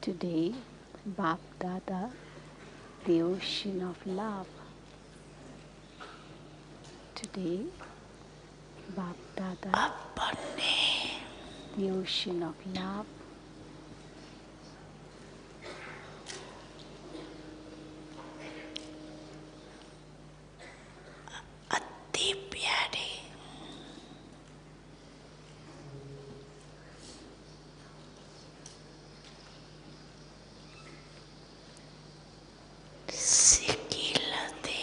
Today, Babdada, the ocean of love. Today, Babdada, the ocean of love. अति प्यारे सिकिलते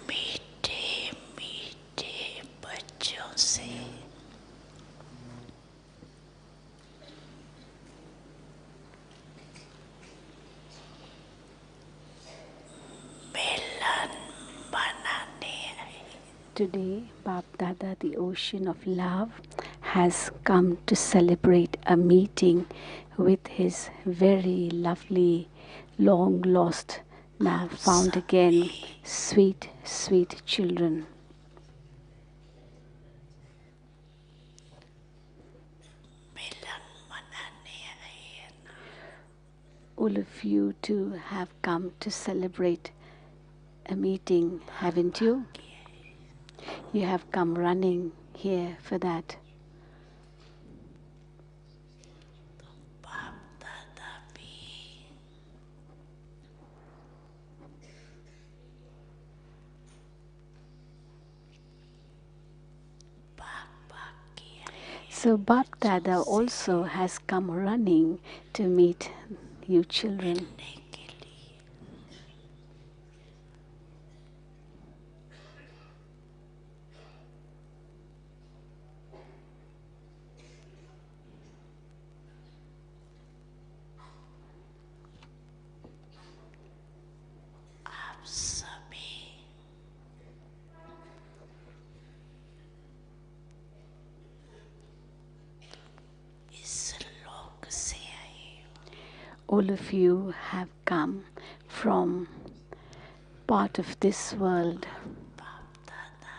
मीठे मीठे बच्चों से मिलन बनाने आए। Today, Babdada, the ocean of love, has come to celebrate a meeting with his very lovely, long lost, now found again, sweet, sweet children. मिलन मनाने आए। All of you too have come to celebrate a meeting, haven't you? You have come running here for that. बाप-दादा भी भाग-भाग के आए। So Babdada also has come running to meet you children. मिलने के लिए आप सभी इस लोक से आए हो। All of you have come from part of this world. बाप-दादा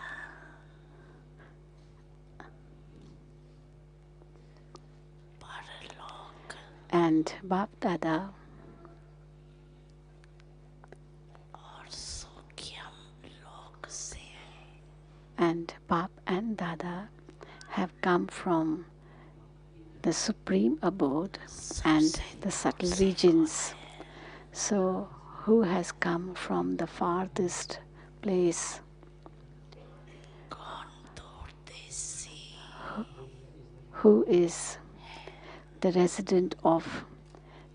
परलोक And Babdada और सूक्ष्म लोक से आए। and Bab and Dada have come from the supreme abode and the subtle regions. So who has come from the farthest place? कौन दूरदेशी Who is the resident of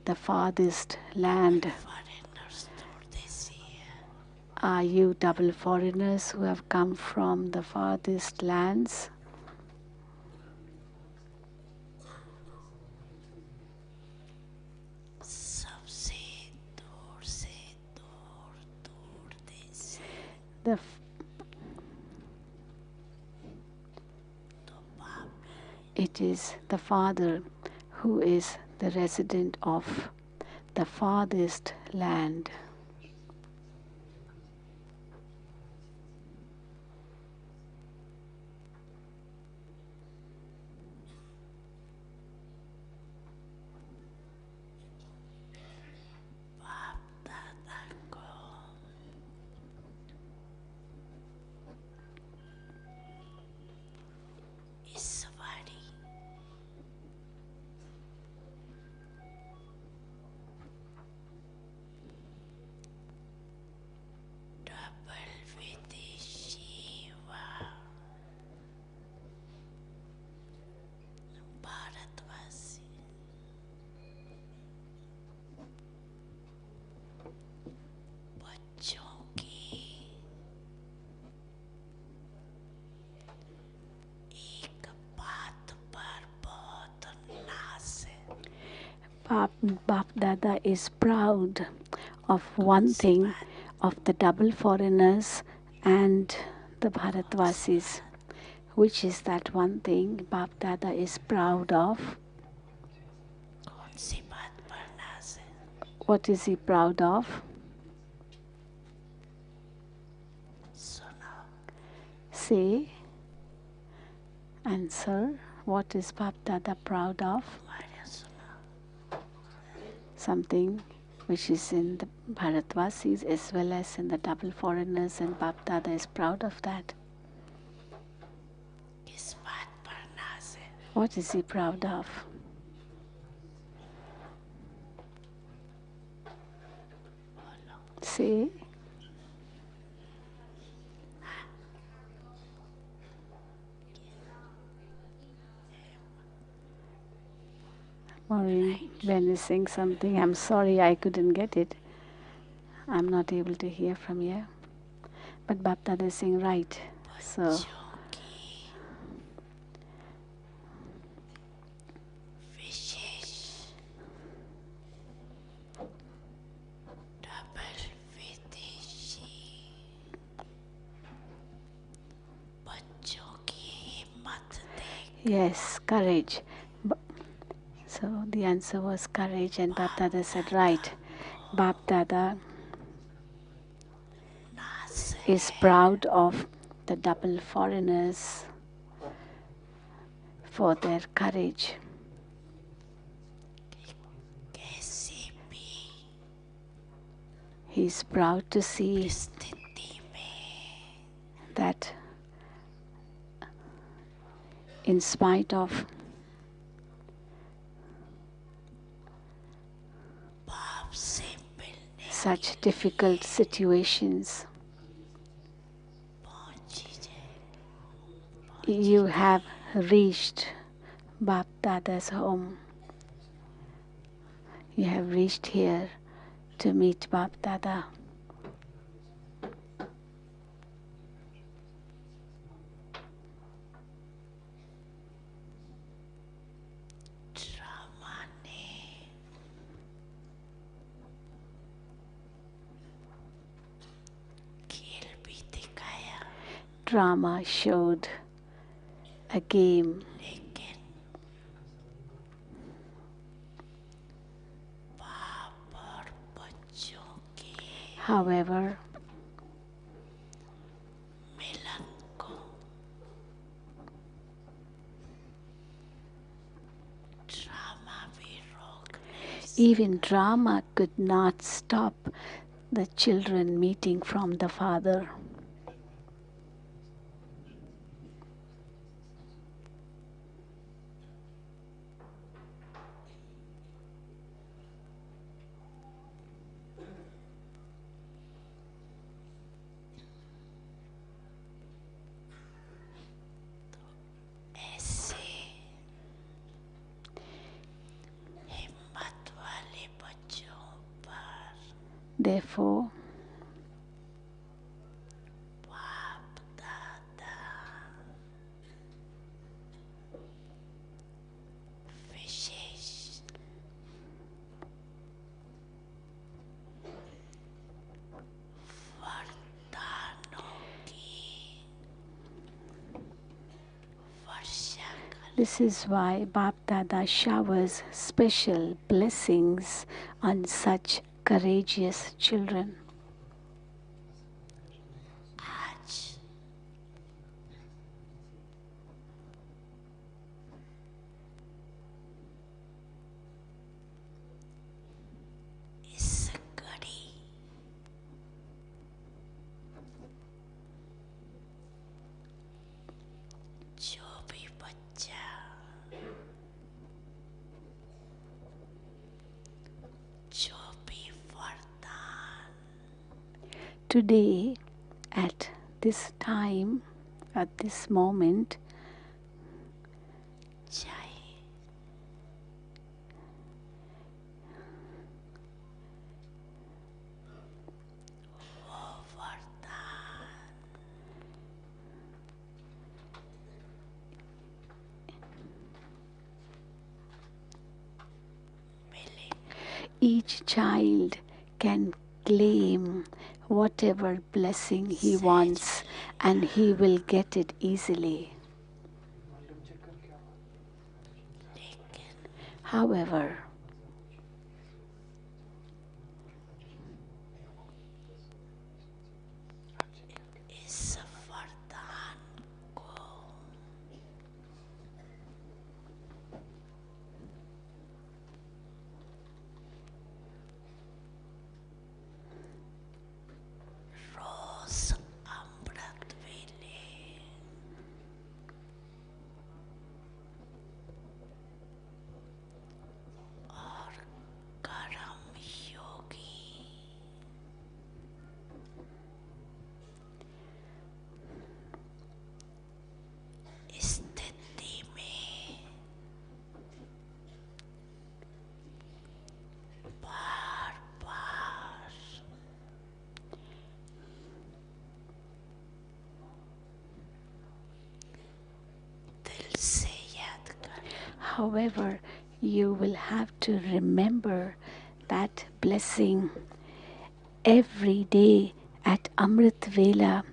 the farthest land? Foreigners दूरदेशी है। Are you double foreigners who have come from the farthest lands? सबसे दूर से दूर दूरदेशी The तो बाप It is the Father who is the resident of the farthest land. बाप-दादा को इस वाणी डबल विदेशी व भारतवासी बच्चों की एक बात पर बहुत नाज है। Babdada is proud of one thing of the double foreigners and the Bharatvasis. Which is that one thing Babdada is proud of? कौन सी बात पर नाज है? What is he proud of? सुनो Say, Answer. What is Babdada proud of? Something which is in the Bharatvasis as well as in the double foreigners, and Babdada is proud of that. What is he proud of? Say. Maureen, Ben is saying something. I'm sorry I couldn't get it. I'm not able to hear from here. But Babdada is saying right. So yes, courage. So the answer was courage, and Babdada said right. Babdada is proud of the double foreigners for their courage. He is proud to see that in spite of such difficult situations, you have reached Babdada's home. You have reached here to meet Babdada. Drama showed a game. However, even drama could not stop the children meeting from the father. Therefore, this is why Babdada showers special blessings on such courageous children. Today, at this time, at this moment, each child can claim whatever blessing he wants, and he will get it easily. However, However, you will have to remember that blessing every day at Amrit Vela,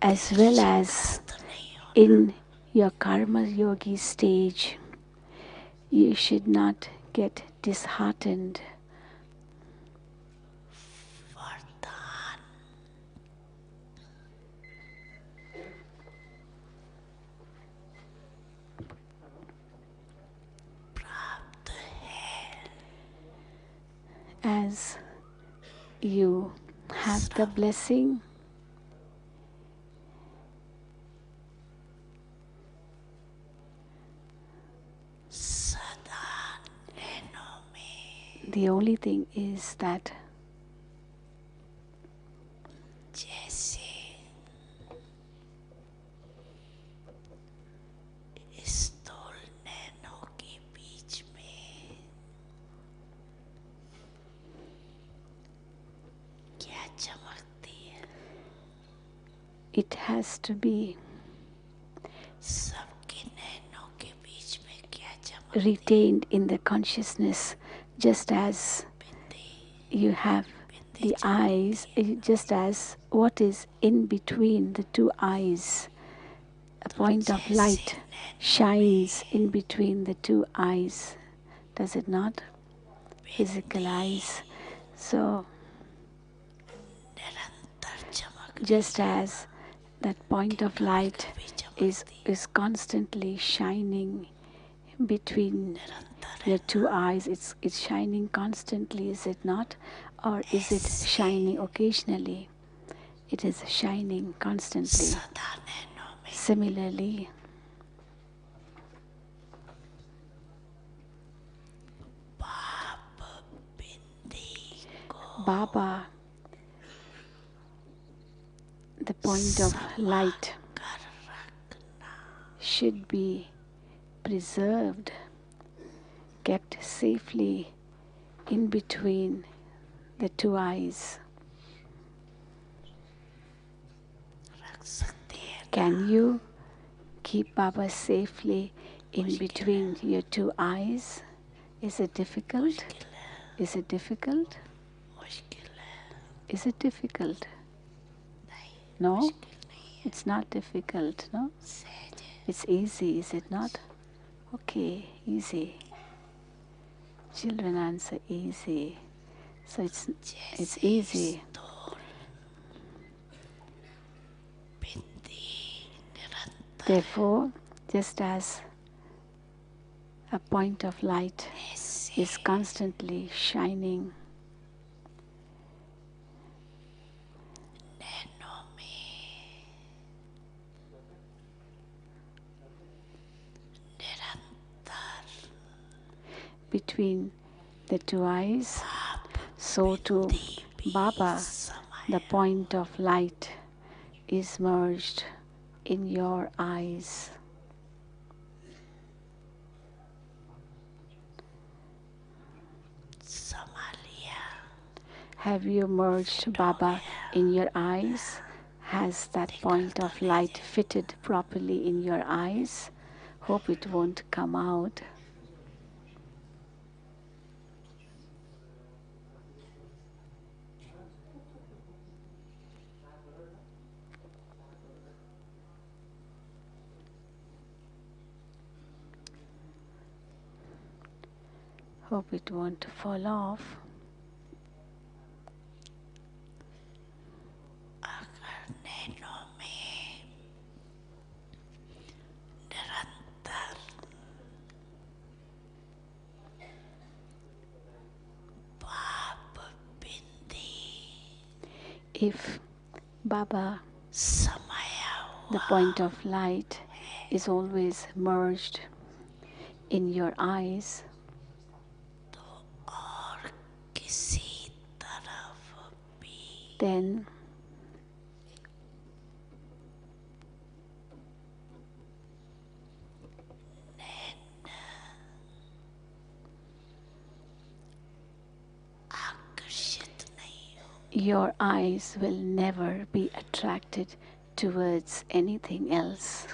as well as in your Karma Yogi stage. You should not get disheartened. Vardhan. प्राप्त है. As you have the blessing, सदा नैनों में the only thing is that जैसे स्थूल नैनों के बीच में क्या चमकती है. it has to be सबके नैनों के बीच में क्या चमकती है. retained in the consciousness, just as bindi you have the eyes, just as what is in between the two eyes. A point of light shines in between the two eyes, does it not? Physical eyes. So, निरंतर चमकती just as that point of light भी चमकती is constantly shining between निरंतर your two eyes, it's shining constantly, is it not? Or is it shining occasionally? It is shining constantly. सदा नैनों में Similarly, पाप बिंदी को Baba, the point of light, कर रखना. should be preserved, kept safely in between the two eyes. रख सकते हैं. Can you keep Baba safely in between your two eyes? Is it difficult? Is it difficult? मुश्किल है. Is it difficult? नहीं No? मुश्किल नहीं है. It's not difficult, no? सहज है. It's easy, is it not? Okay, easy. Children answer easy. So it's जैसे easy. स्थूल बिंदी निरंतर Therefore, just as a point of light ऐसे is constantly shining, नैनों में निरंतर between the two eyes, पाप so too बिंदी भी Baba, समाया. the point of light, is merged in your eyes. समा लिया. Have you merged Baba in your eyes? Has that point of light fitted properly in your eyes? Hope it won't come out. Hope it won't fall off. अगर नैनों में निरंतर पाप बिंदी If Baba, समाया the हुआ point of light, is always merged in your eyes, तो और किसी तरफ भी then आकर्षित नहीं हो. your eyes will never be attracted towards anything else.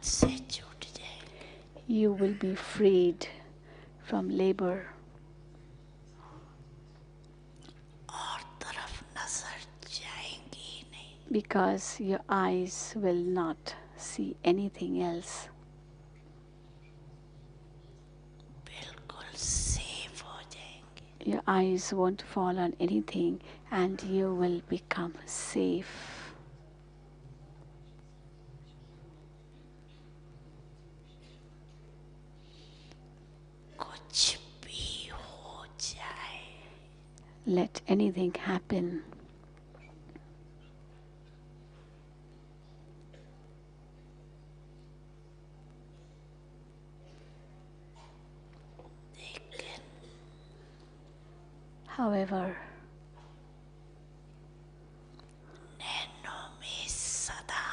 से छूट जाएंगे, you will be freed from labor, और तरफ नजर जाएंगी ही नहीं, because your eyes will not see anything else. बिल्कुल सेफ हो जाएंगे. Your eyes won't fall on anything and you will become safe. कुछ भी हो जाए, Let anything happen. लेकिन However, नैनों में सदा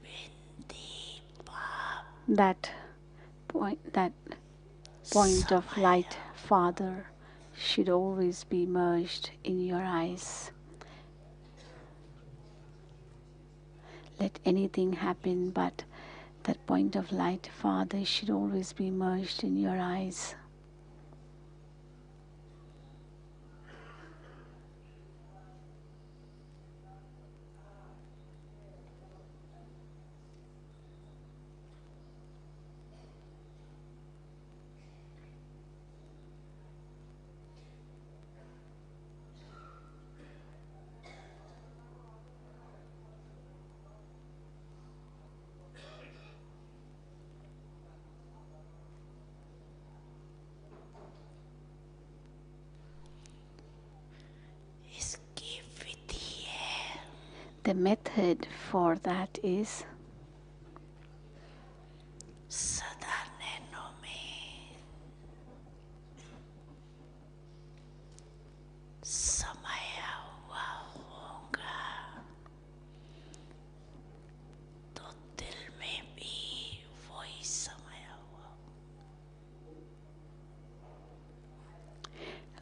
बिंदी पाप that point of light, Father, should always be merged in your eyes. Let anything happen, but that point of light, Father, should always be merged in your eyes. इसकी विधि है The method for that is सदा नैनों में समाया हुआ होगा, तो दिल में भी वही समाया हुआ.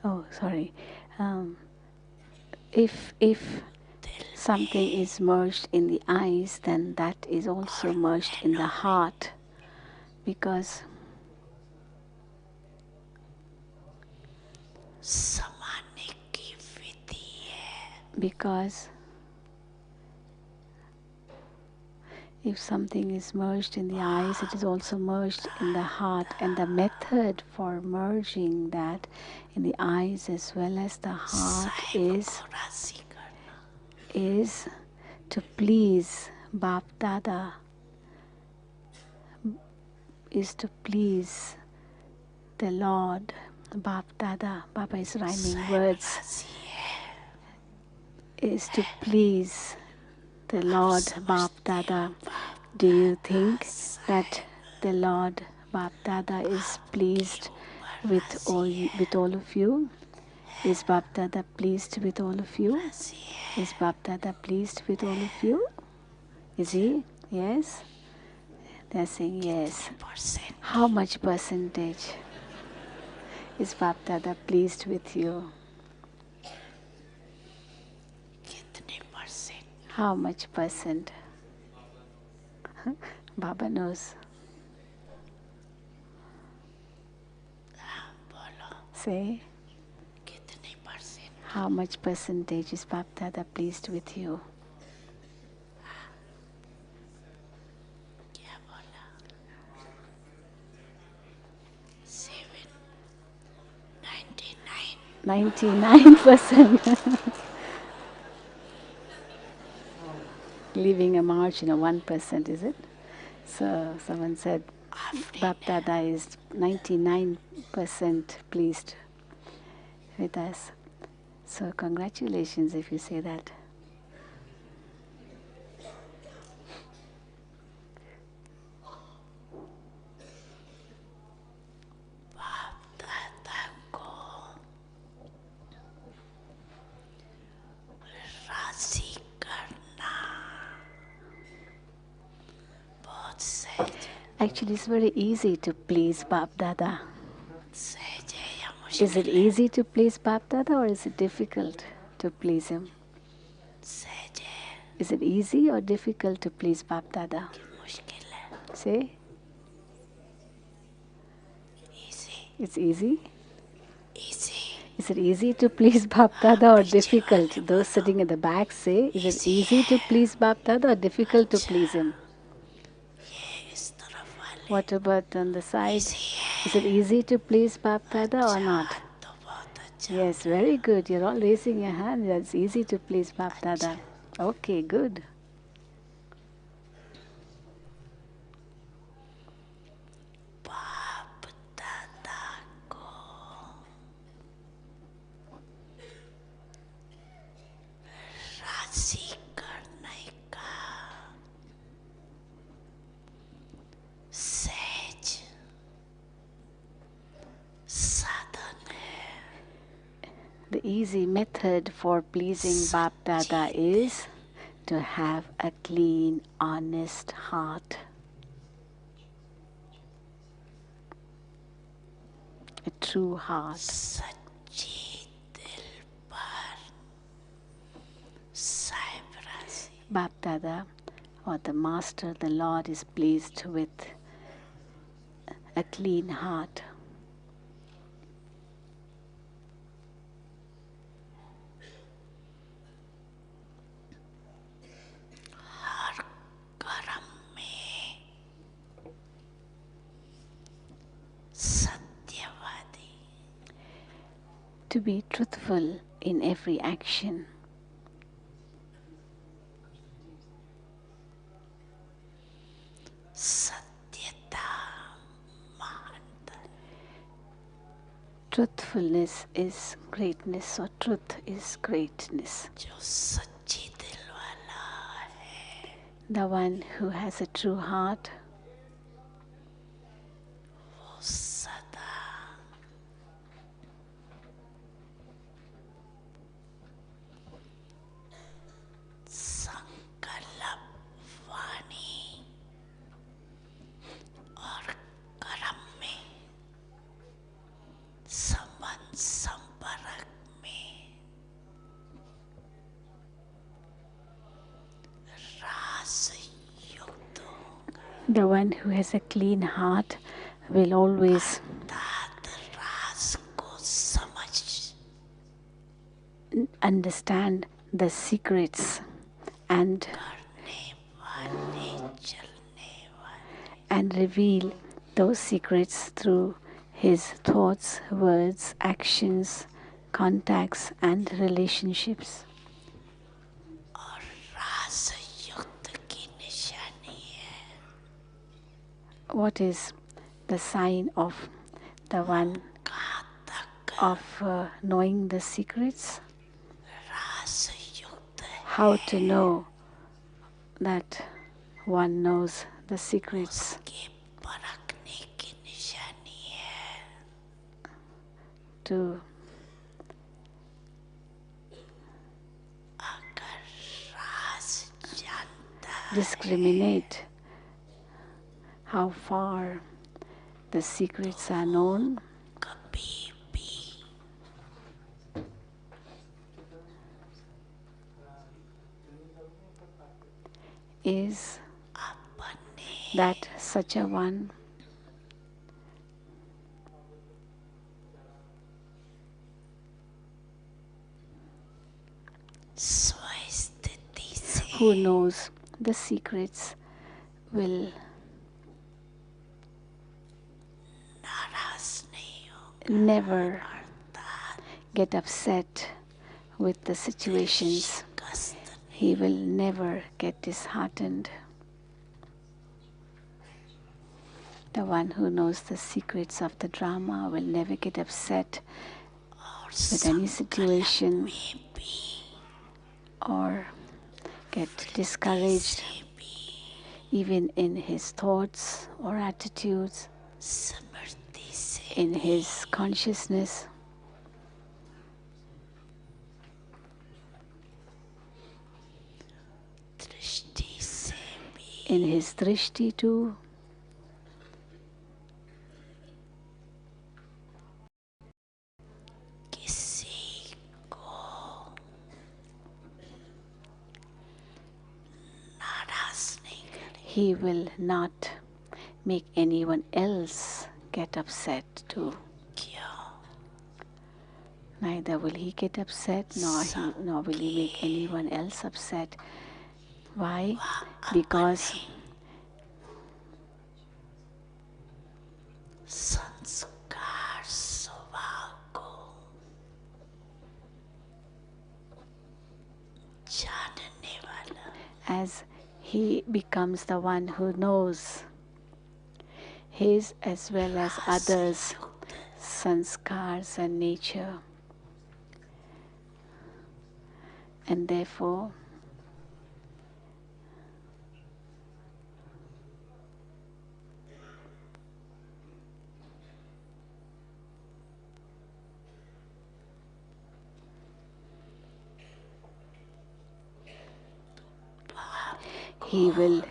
oh sorry if something is merged in the eyes, then that is also merged in the heart, because समाने की विधि है because if something is merged in the eyes, it is also merged in the heart, and the method for merging that in the eyes as well as the heart Sahib को राजी करना. is to please Babdada, is to please the Lord. Babdada, Baba is rhyming Sahib words, राजी है, is to please the Lord Babdada. Do you think that the Lord Babdada is pleased with all of you? Is Babdada pleased with all of you? राजी है, Is Babdada pleased with all of you? Is he? Yes? They're saying yes. Percent How much percentage is Babdada pleased with you? कितने percent? How much percent? Baba knows. बोलो Say, कितने percent? how much percentage is Babdada pleased with you? क्या बोला? 7, 99. 99%. Leaving a margin of 1%, is it? So someone said Babdada is 99% pleased with us. So congratulations if you say that. दादा को राजी करना बहुत सहज है. Actually, it's very easy to please Babdada. सहज है या Is it मुश्किल है? easy to please Babdada or is it difficult to please him? Is it easy or difficult to please Babdada? मुश्किल है. Say, Easy. it's easy. Easy. Is it easy to please Babdada or पीछे difficult? वाले Those बोलो. sitting in the back say, is it Easy easy to है. please Babdada or difficult to अच्छा. please him? ये इस तरफ वाले. What about on the side? Easy Is it है. easy to please Babdada or अच्छा not? तो बहुत अच्छा हो Yes, गया. very good. You're all raising your hand. It's easy to please अच्छा. Babdada. Okay, good. बाप दादा को राशि करने का सहज साधन है. The easy method for pleasing Babdada is to have a clean, honest heart. A true heart. सच्ची दिल पर साहिब राशि. Babdada, or the Master, the Lord, is pleased with a clean heart. हर कर्म में सत्यवादी. To be truthful in every action. सत्यता महानता. Truthfulness is greatness, or truth is greatness. जो सच्ची दिल वाला है The one who has a true heart वो सदा संकल्प वाणी और कर्म में संबंध संपर्क में रास युक्त होगा. the one who has a clean heart will always अर्थात रास को समझ understand the secrets and करने वाले चलने वाले and reveal those secrets through his thoughts, words, actions, contacts, and relationships. और रास युक्त की निशानी है What is the sign of the one कहाँ तक of knowing the secrets? रास युक्त है How to know that one knows the secrets? उसके परखने की निशानी है. To अगर रास जानता है discriminate how far the secrets are known, कभी भी is अपने that such a one स्वस्थिति से who knows the secrets will नाराज नहीं होगा. never अर्थात get upset with the situations. कष्ट He will never get disheartened. The one who knows the secrets of the drama will never get upset और with any situation में भी or get discouraged से भी even in his thoughts or attitudes, स्मृति से in his consciousness, दृष्टि से भी in his drishti too, किसी को he will not make anyone else get upset too. Neither will he get upset, nor will he make anyone else upset. Why? Because संस्कार स्वभाव को जानने वाला, as he becomes the one who knows his as well as others' sanskars and nature, and therefore he will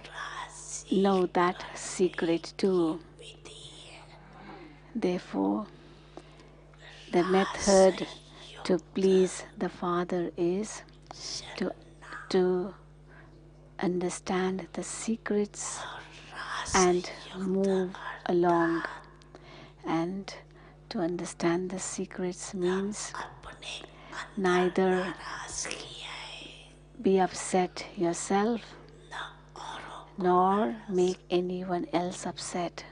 know that secret too. Therefore, the method to please the Father is to understand the secrets and move along. And to understand the secrets means neither be upset yourself nor make anyone else upset.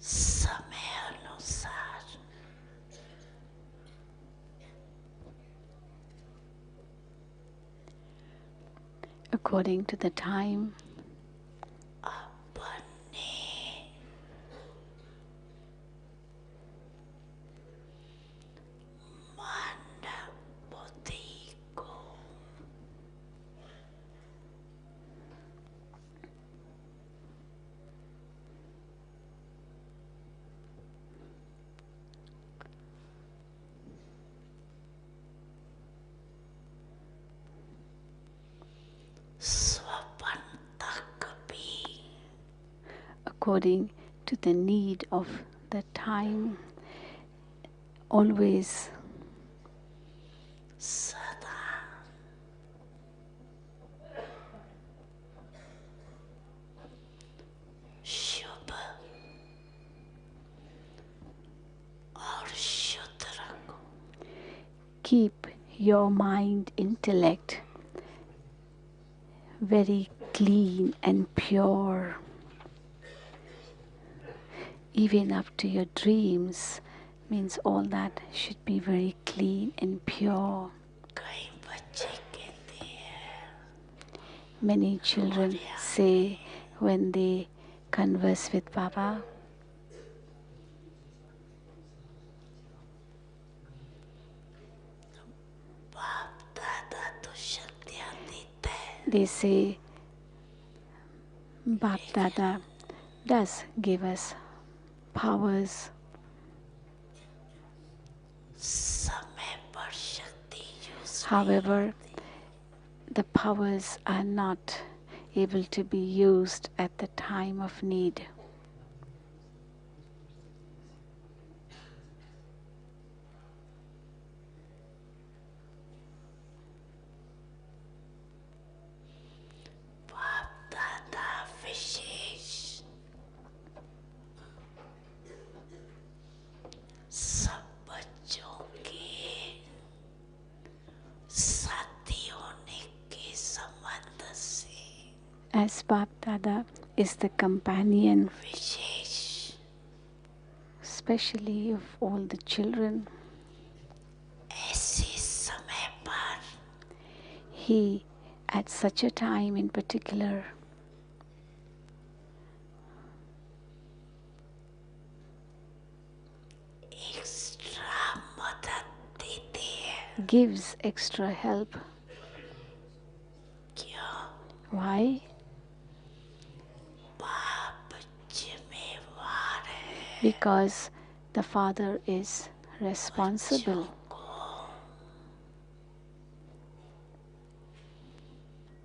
समय अनुसार According to the time, अपने मन बुद्धि को स्वपन तक भी according to the need of the time, always सदा शुभ और शुद्ध रखो. keep your mind, intellect very clean and pure. Even up to your dreams means all that should be very clean and pure. कई बच्चे कहते हैं Many children say when they converse with Baba, बाप दादा तो शक्तियाँ देते हैं, they say Babdada does give us powers. समय पर शक्ति use However, the powers are not able to be used at the time of need. बाप दादा विशेष सब बच्चों के साथी होने के संबंध से As Babdada is the companion, wishes especially of all the children, ऐसे समय पर he at such a time in particular एक gives extra help. क्यों? Why? बाप जिम्मेवार है Because the father is responsible.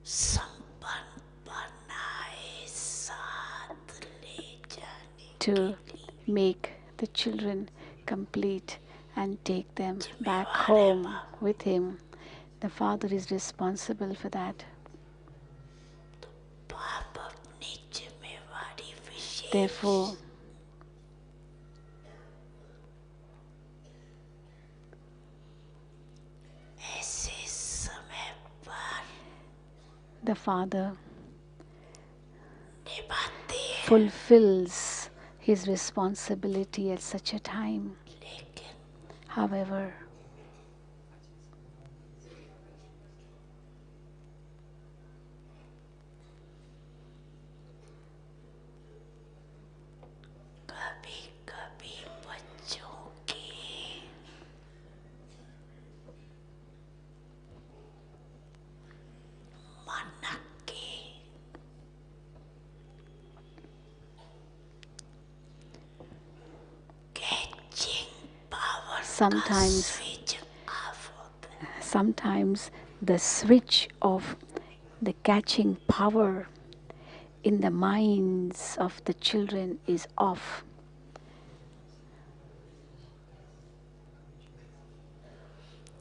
संपन्न बनाए साथ ले जाने To के लिए make the children complete and take them back जिम्मेवार है home बाप। with him. The father is responsible for that. बाप अपनी जिम्मेवारी विशेष Therefore, ऐसे समय पर the father निभाते हैं fulfills his responsibility at such a time. लेकिन However, कभी कभी बच्चों की मन की catching power Sometimes- switch off होता है sometimes the switch of the catching power in the minds of the children is off.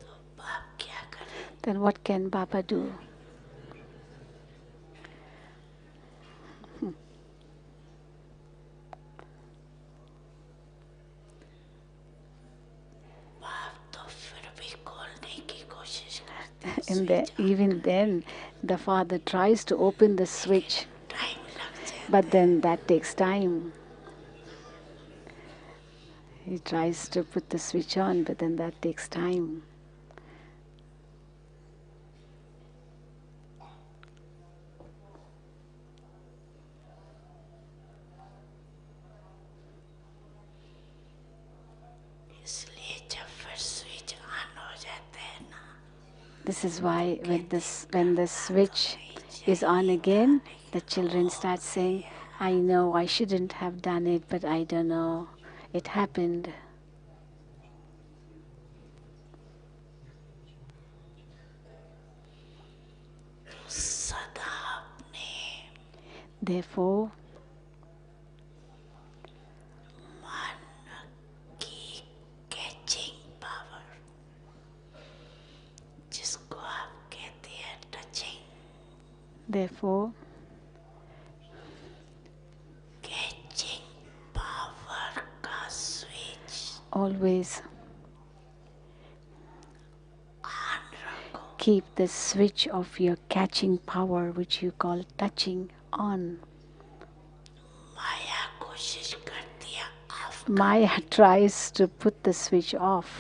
तो बाप क्या करे Then what can Baba do? बाप तो फिर भी खोलने की कोशिश करते हैं And even then, the father tries to open the switch, time लग जाए but then that takes time. He tries to put the switch on, but then that takes time. इसलिए जब फिर स्विच ऑन हो जाते हैं ना This is why when the switch is on again, the children start saying, I know I shouldn't have done it, but I don't know. It happened. सदा अपने Therefore, मन की कैचिंग पावर जिसको आप कहते हैं टचिंग therefore, कैचिंग पावर का switch always on रखो keep the switch of your catching power, which you call touching, on. माया कोशिश करती है of Maya tries to put the switch off.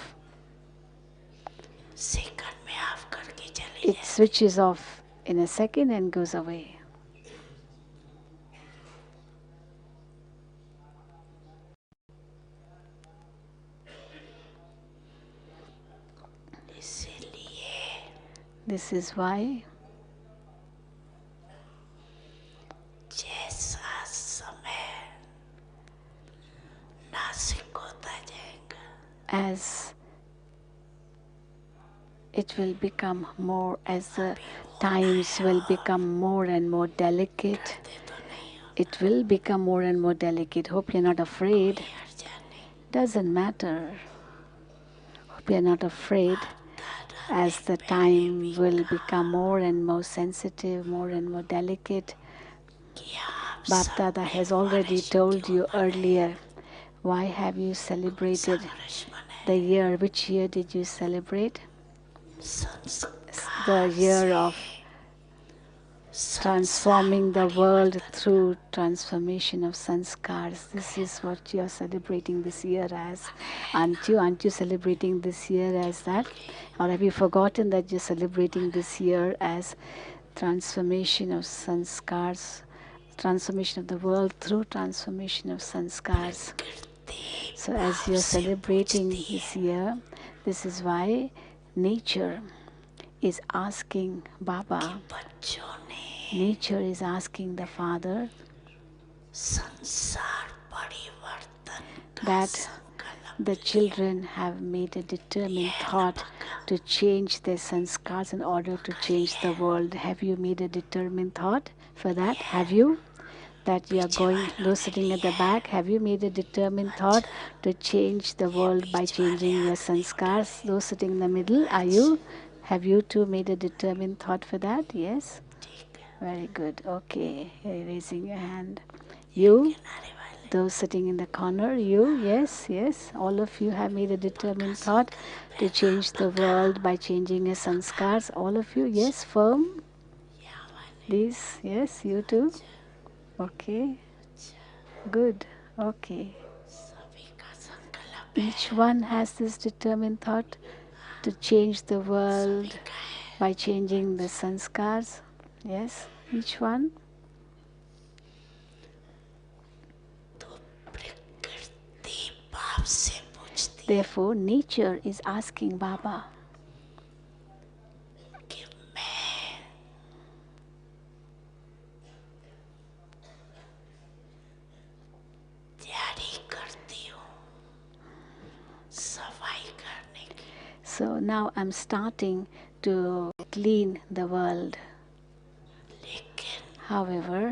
Second में ऑफ करके चली It switches off in a second and goes away. जाए इसीलिए This is why जैसा समय नासिक होता जाएगा as it will become more, as the times will become more and more delicate, दे तो नहीं हो it will become more and more delicate. Hope you're not afraid. हर जाने Doesn't matter. Hope you're not afraid. दादा As the time will become more and more sensitive, more and more delicate, कि आप Babdada has already told you earlier. Why have you celebrated वर्ष मनाए the year? Which year did you celebrate? संस्कार The year of transforming the world through transformation of sanskars. This is what you are celebrating this year as. Aren't you celebrating this year as that? Or have you forgotten that you're celebrating this year as transformation of sanskars, transformation of the world through transformation of sanskars? करते So as you're celebrating this year, this is why nature is asking Baba, बच्चों ने nature is asking the Father संसार परिवर्तन का that संकल्प the children have made a determined thought to change their sanskars in order to change the world. Have you made a determined thought for that? Have you? That you are going, those sitting at the back, have you made a determined thought to change the world by changing your sanskars? Those sitting in the middle, are you? Have you too made a determined thought for that? Yes? ठीक है Very good. Okay. Raising your hand. You? किनारे वाले Those sitting in the corner, you? Yes, yes. All of you have made a determined thought to change the world by changing your sanskars. All of you? Yes, firm? यहाँ वाले These? Yes, you too? Okay. Good. Okay. सभी का संकल्प Each one has this determined thought to change the world का है by changing the sanskars. Yes, each one. तो प्रकृति बाप से पूछती Therefore, nature is asking Baba, कि मैं तैयारी करती हूँ सफाई करने की so now I'm starting to clean the world. लेकिन However,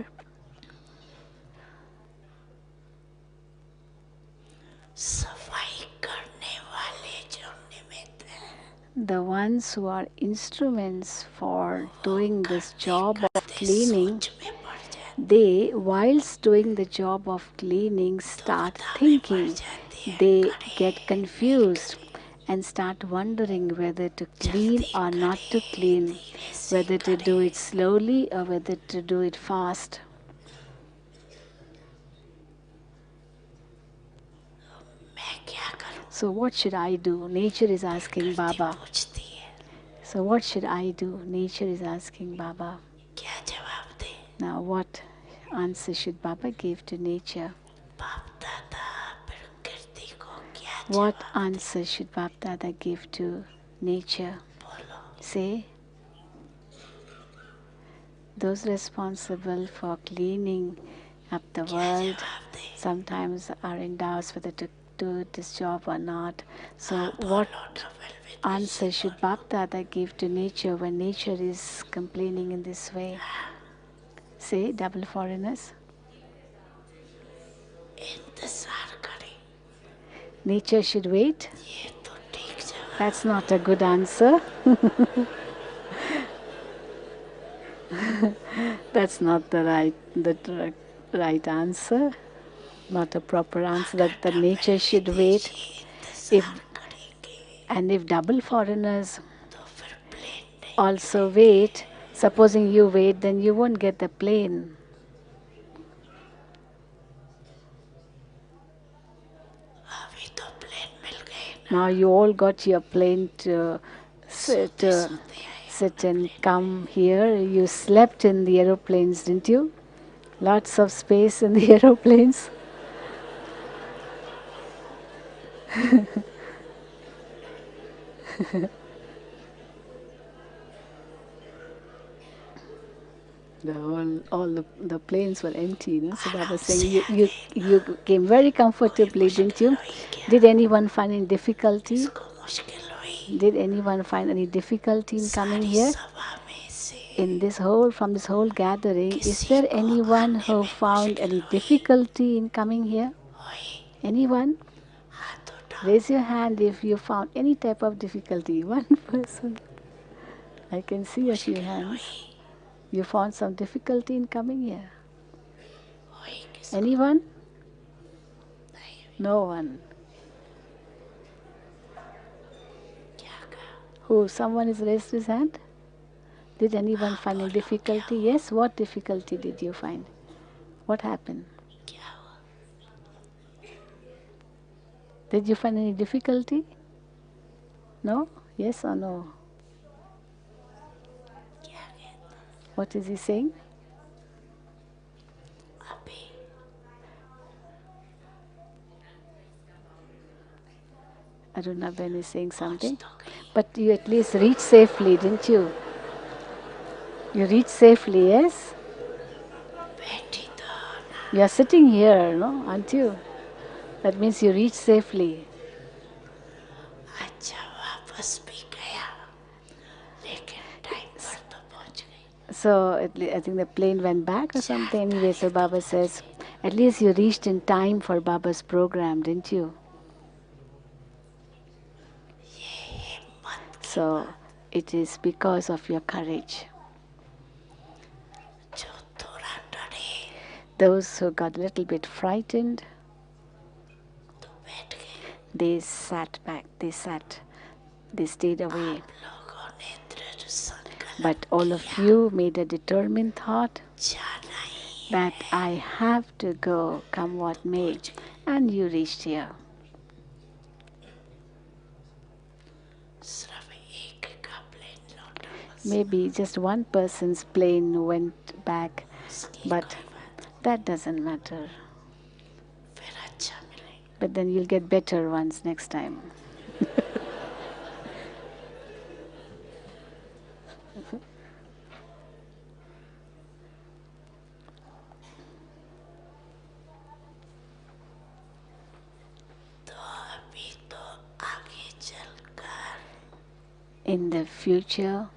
सफाई करने वाले जो निमित्त हैं the ones who are instruments for doing this job of cleaning, सोच में पड़ जाते they, whilst doing the job of cleaning, start thinking. They get confused and start wondering whether to clean or not to clean, whether to do it slowly or whether to do it fast. मैं क्या करूँ So what should I do? Nature is asking Baba. पूछती है So what should I do? Nature is asking Baba. क्या जवाब दे Now what answer should Baba give to nature? बाप दादा प्रकृति को क्या What जवाब answer should Babdada give to nature? बोलो Say, those responsible for cleaning up the world जवाब दे sometimes are in doubts whether to do this job or not. So what बोलो double with answer should Babdada give to nature when nature is complaining in this way? Say, double foreigners. इंतजार करें Nature should wait. ये तो ठीक जवाब That's not a good answer. That's not the right answer. Not a proper answer. That the nature should wait. If इंतजार करेंगे and if double foreigners तो फिर प्लेन नहीं also wait, supposing you wait, then you won't get the plane. अभी तो plane मिल गए Now you all got your plane to sit, सोते आए sit and come here. You slept in the aeroplanes, didn't you? Lots of space in the aeroplanes. All the planes were empty, you know? So Baba was saying you came very comfortably, didn't you? Did anyone find any difficulty? इसको मुश्किल हुई Did anyone find any difficulty in coming here? सभा में से In this whole, from this whole gathering, is there anyone who found any difficulty in coming here? हुई Anyone? हाथ उठा Raise your hand if you found any type of difficulty. One person. I can see a few hands. You found some difficulty in coming here. हुई किस Anyone? नहीं No one. क्या कहा Who? Someone has raised his hand? Did anyone find any difficulty? Yes, what difficulty did you find? What happened? क्या हुआ Did you find any difficulty? No? Yes or no? क्या कहता What is he saying? अभी Aruna Ben is saying something. तो गई But you at least reached safely, didn't you? You reached safely, yes? बैठी तो ना You are sitting here, no? Aren't you? That means you reached safely. अच्छा वापस भी गया लेकिन टाइम पर तो पहुंच गई So I think the plane went back or something. Anyway, so Baba says, at least you reached in time for Baba's program, didn't you? ये हिम्मत की So it is because of your courage. जो थोड़ा डरे Those who got a little bit frightened, तो बैठ गए they sat back, they stayed away. आप लोगों ने दृढ़ संकल्प But all of you made a determined thought जाना ही that I have to go, come what may, and you reached here. सिर्फ एक का प्लेन लौटा बस Maybe just one person's plane went back, उसकी but कोई बात that doesn't matter. फिर अच्छा मिलेगा But then you'll get better ones next time. तो अभी तो आगे चलकर In the future,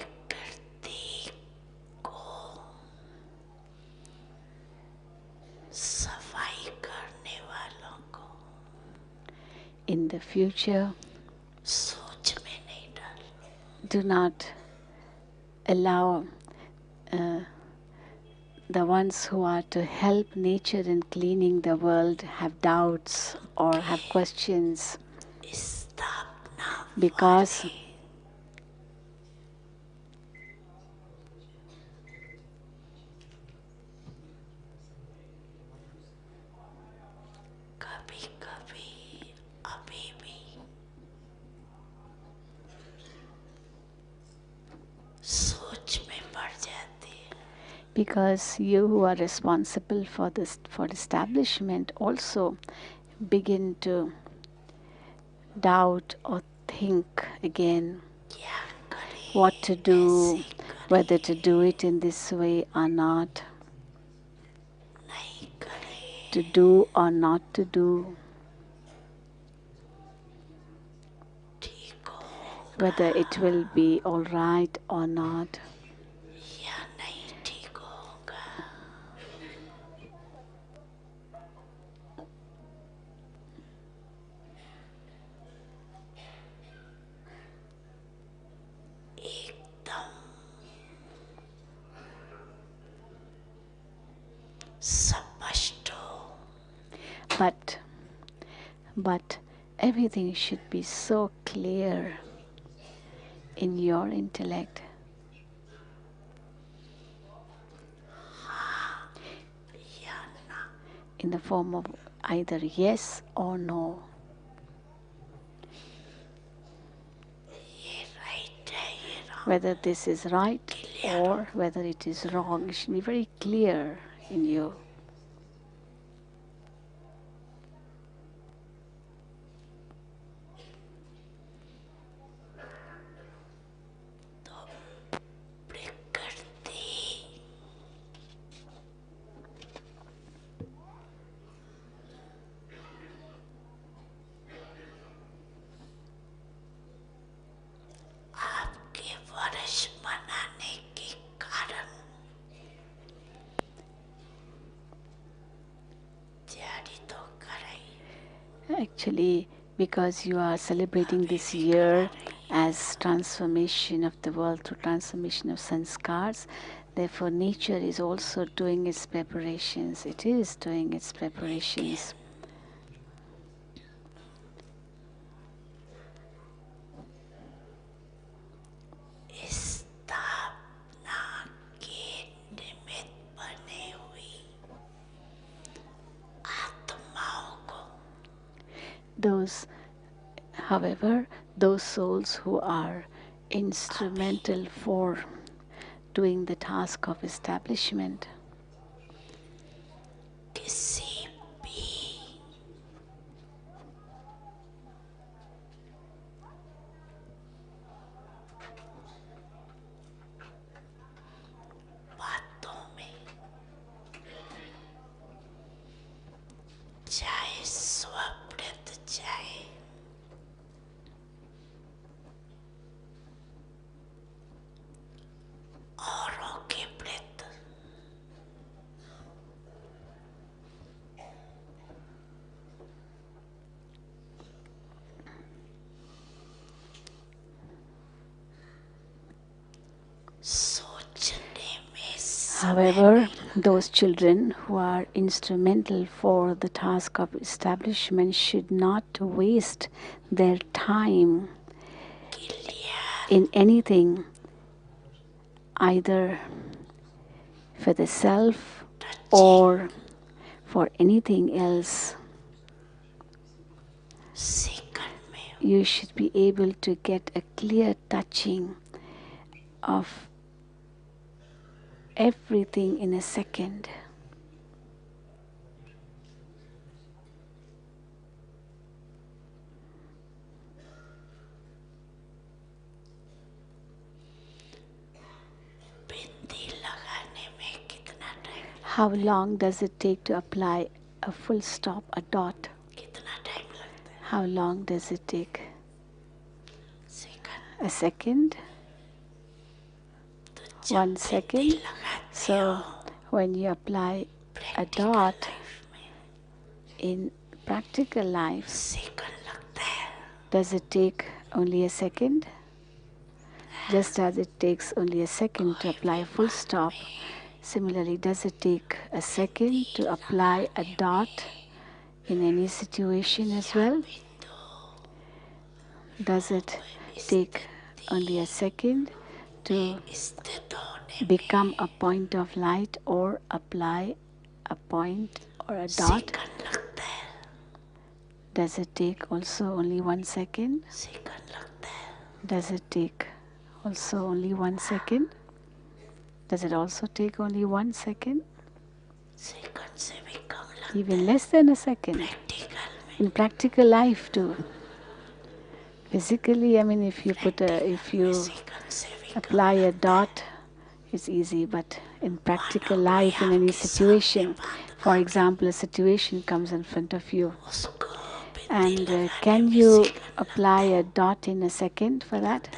प्रकृति को सफाई करने वालों को in the future, सोच में नहीं डालना do not allow the ones who are to help nature in cleaning the world have doubts or have questions, स्थापना because कभी कभी अभी भी सोच में पड़ जाती है because you who are responsible for this for establishment also begin to doubt or think again क्या करें what to do, कैसे whether to करें do it in this way or not, नहीं करें to do or not to do, ठीक हो whether it will be all right or not. या नहीं ठीक होगा एकदम स्पष्ट हो But everything should be so clear in your intellect. या ना In the form of either yes or no. ये राइट है ये wrong Whether this is right or whether it is wrong. It should be very clear in you. तो प्रकृति आपके वर्ष मनाने के कारण तैयारी तो कराई Actually, because you are celebrating this year as transformation of the world through transformation of sanskars, therefore nature is also doing its preparations. It is doing its preparations. स्थापना के निमित्त बने हुई आत्माओं को However, those souls who are instrumental for doing the task of establishment किसी However, those children who are instrumental for the task of establishment should not waste their time in anything, either for the self or for anything else. You should be able to get a clear touching of everything in a second. How long does it take to apply a full stop, a dot? How long does it take? A second? 1 second? So when you apply a dot in practical life, does it take only a second? Just as it takes only a second to apply a full stop, similarly, does it take a second to apply a dot in any situation as well? Does it take only a second to become a point of light or apply a point or a dot? Does it take also only 1 second? Does it take also only 1 second? Does it also take only 1 second? Even less than a second. In practical life too. Physically, if you apply a dot, it's easy, but in practical life, in any situation, for example, a situation comes in front of you, and can you apply a dot in a second for that?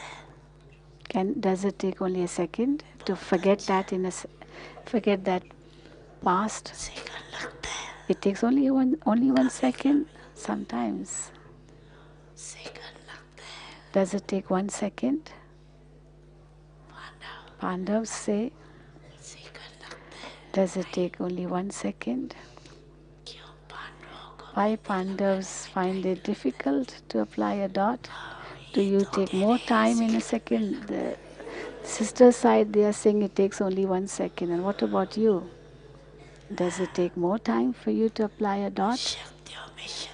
Does it take only a second to forget that past? It takes only one second sometimes. Does it take 1 second? Pandavas say, does it take only 1 second? Why Pandavas find it difficult to apply a dot? Do you take more time in a second? The sister side, they are saying it takes only 1 second. And what about you? Does it take more time for you to apply a dot?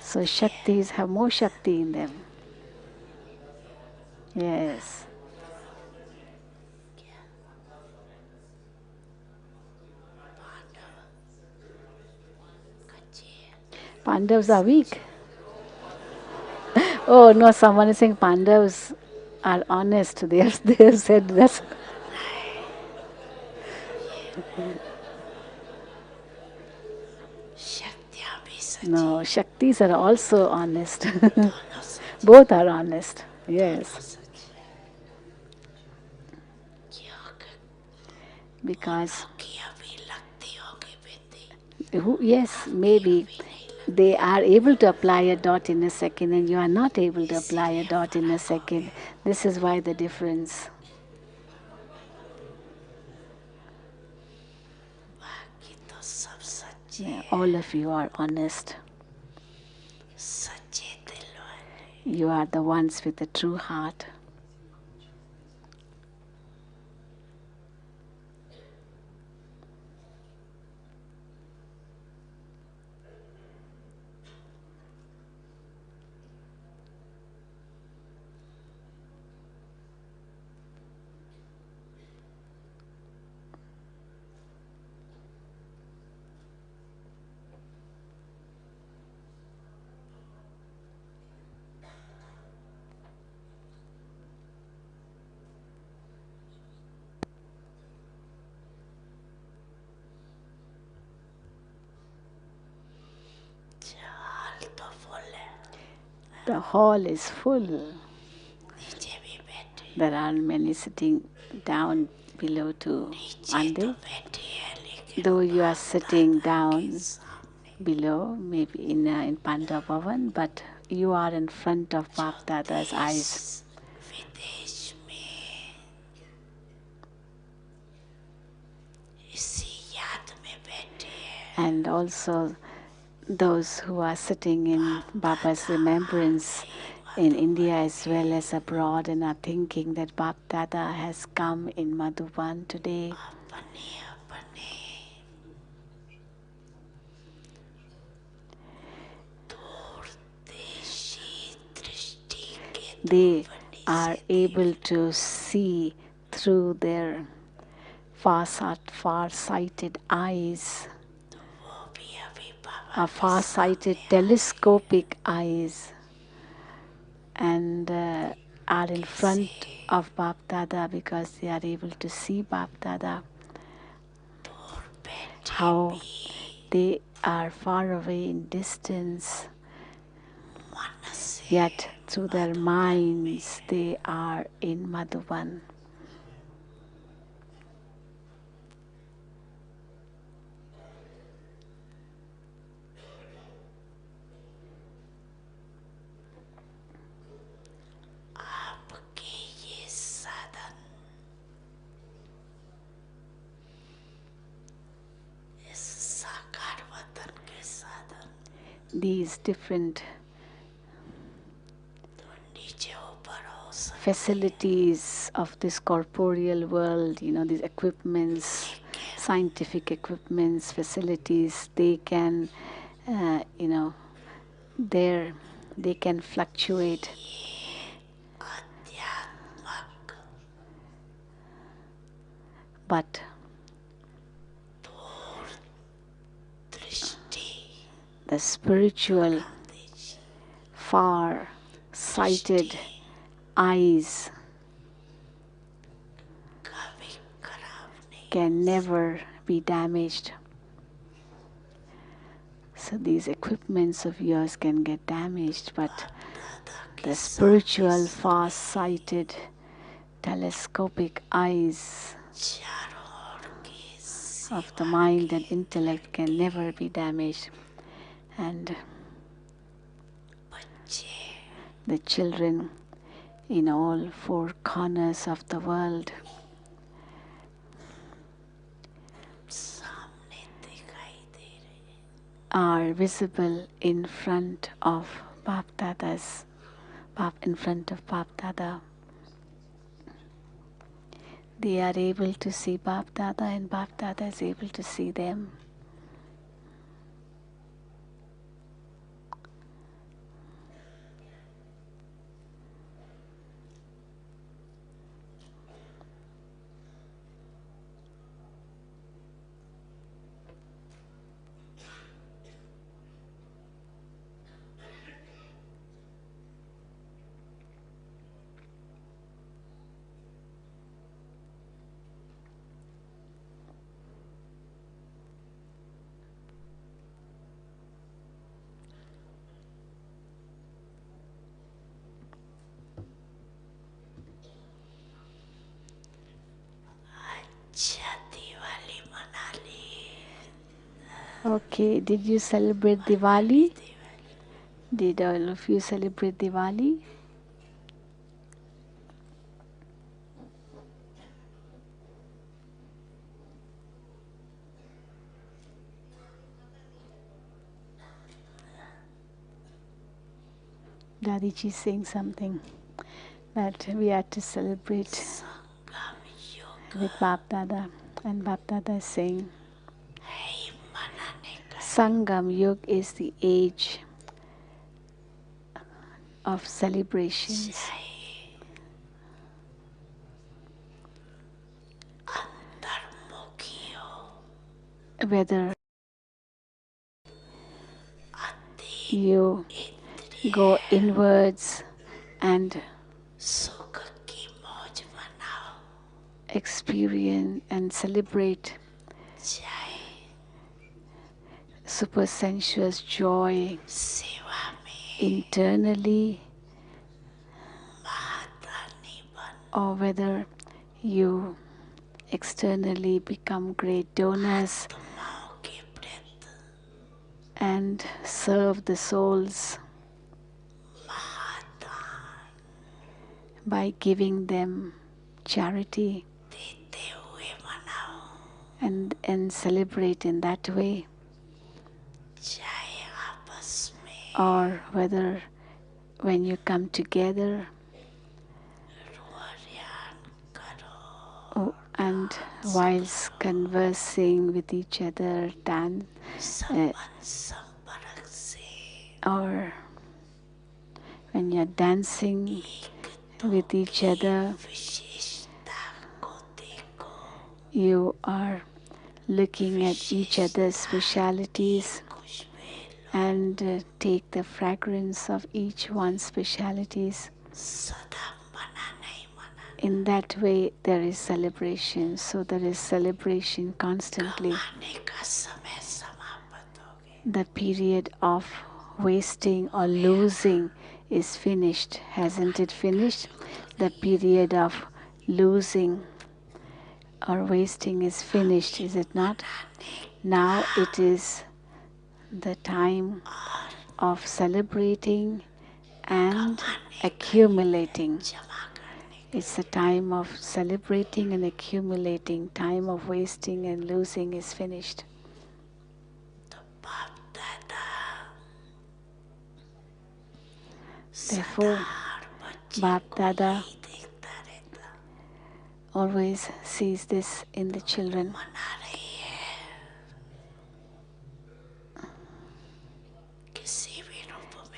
So Shaktis have more Shakti in them. Yes. Pandavas are weak. Oh no, someone is saying Pandavas are honest. They have said that. No, Shaktis are also honest. Both are honest. Yes. Because yes, maybe they are able to apply a dot in a second and you are not able to apply a dot in a second. This is why the difference. Yeah, all of you are honest. You are the ones with the true heart. The hall is full. There are many sitting down below too, aren't they? Though you are sitting down below, maybe in Panda Bhavan, but you are in front of Babdada's eyes. and also those who are sitting in Baba's remembrance in India as well as abroad and are thinking that Babdada has come in Madhuban today. They are able to see through their far-sighted eyes, far-sighted telescopic eyes, and are in front of Babdada because they are able to see Babdada. How they are far away in distance, yet through their minds they are in Madhuban. These different facilities of this corporeal world, these equipments, scientific equipments, facilities, they can, they can fluctuate. But the spiritual, far-sighted eyes can never be damaged. So these equipments of yours can get damaged, but the spiritual, far-sighted, telescopic eyes of the mind and intellect can never be damaged. And the children in all four corners of the world are visible in front of Babdada's, in front of Babdada. They are able to see Babdada and Babdada is able to see them. Okay, did you celebrate Diwali? Did all of you celebrate Diwali? Dadiji is saying something that we had to celebrate with Babdada, and Babdada is saying Sangam Yug is the age of celebrations. Whether you go inwards and experience and celebrate super sensuous joy internally, or whether you externally become great donors and serve the souls by giving them charity and celebrate in that way. or whether when you come together and whilst conversing with each other, or when you're dancing with each other, you are looking at each other's specialities and take the fragrance of each one's specialities. In that way, there is celebration. So there is celebration constantly. The period of wasting or losing is finished. Hasn't it finished? The period of losing or wasting is finished, is it not? Now it is the time of celebrating and accumulating. It's a time of celebrating and accumulating. Time of wasting and losing is finished. Therefore, Babdada always sees this in the children.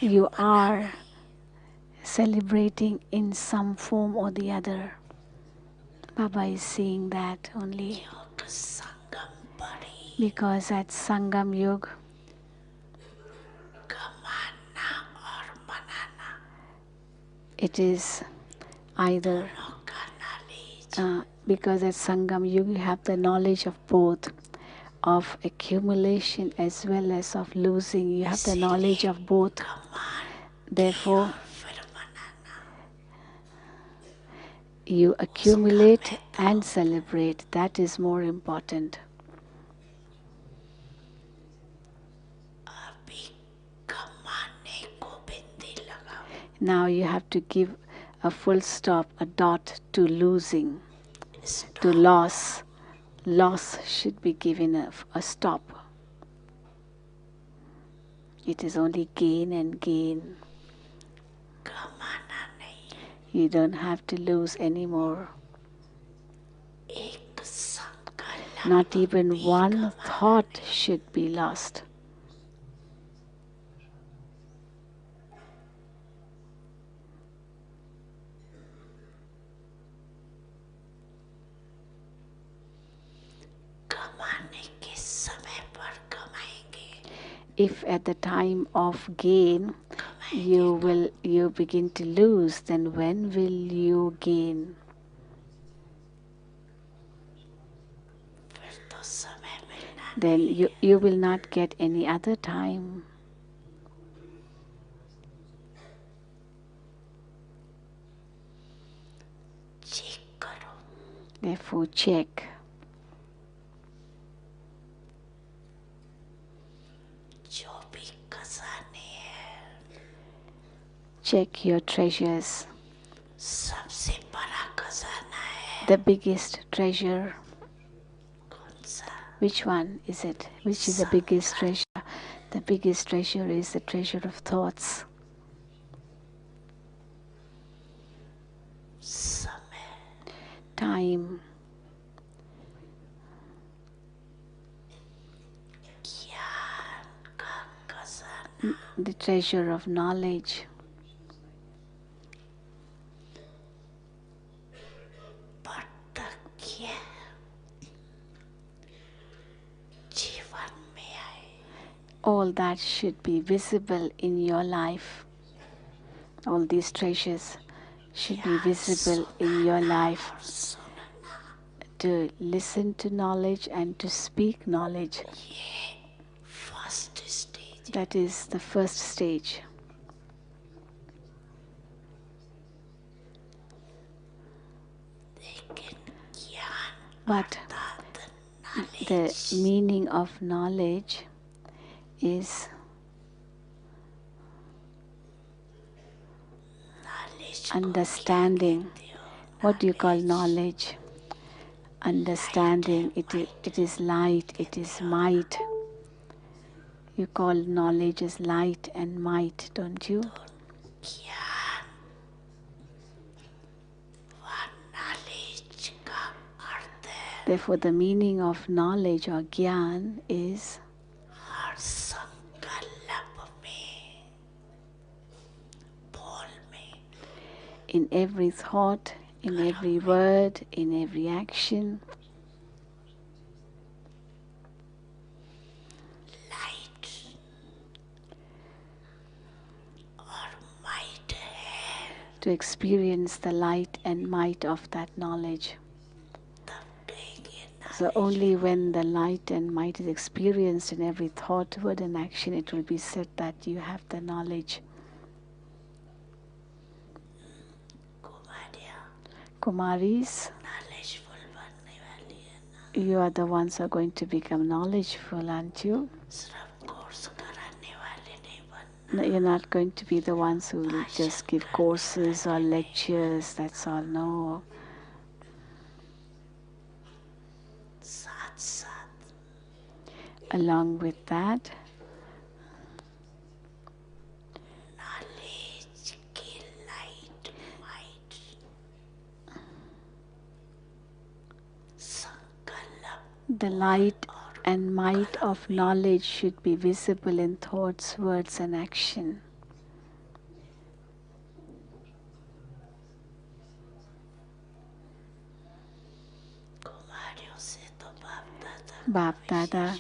You are celebrating in some form or the other. Baba is seeing that only because at Sangam Yug, it is either because at Sangam Yug you have the knowledge of both, of accumulation as well as of losing. You have the knowledge of both. Therefore, you accumulate and celebrate. That is more important. Now you have to give a full stop, a dot to losing, to loss. Loss should be given a stop. It is only gain and gain. You don't have to lose anymore. Not even one thought should be lost. If at the time of gain you begin to lose, then when will you gain? Then you will not get any other time. Therefore, check. Check your treasures. The biggest treasure. Which one is it? Which is the biggest treasure? The biggest treasure is the treasure of thoughts. Time. The treasure of knowledge. All that should be visible in your life. All these treasures should be visible in your life. To listen to knowledge and to speak knowledge. That is the first stage. But the meaning of knowledge is understanding. What do you call knowledge? Understanding. It is light, it is might. You call knowledge as light and might, don't you? ज्ञान व knowledge का अर्थ है Therefore, the meaning of knowledge or gyan is हर संकल्प में, बोल में, in every thought, in every word, in every action. Light और might है, To experience the light and might of that knowledge. तब देंगे So only when the light and might is experienced in every thought, word and action, it will be said that you have the knowledge. कुमारिया Kumaris, knowledgeful बनने वाली है ना, you are the ones who are going to become knowledgeful, aren't you? सिर्फ course कराने वाले नहीं बनना, No, you're not going to be the ones who will just give courses or lectures, that's all. No. साथ साथ Along with that, knowledge की light might संकल्प the light and might of knowledge should be visible in thoughts, words, and action. कुमारियों से तो Babdada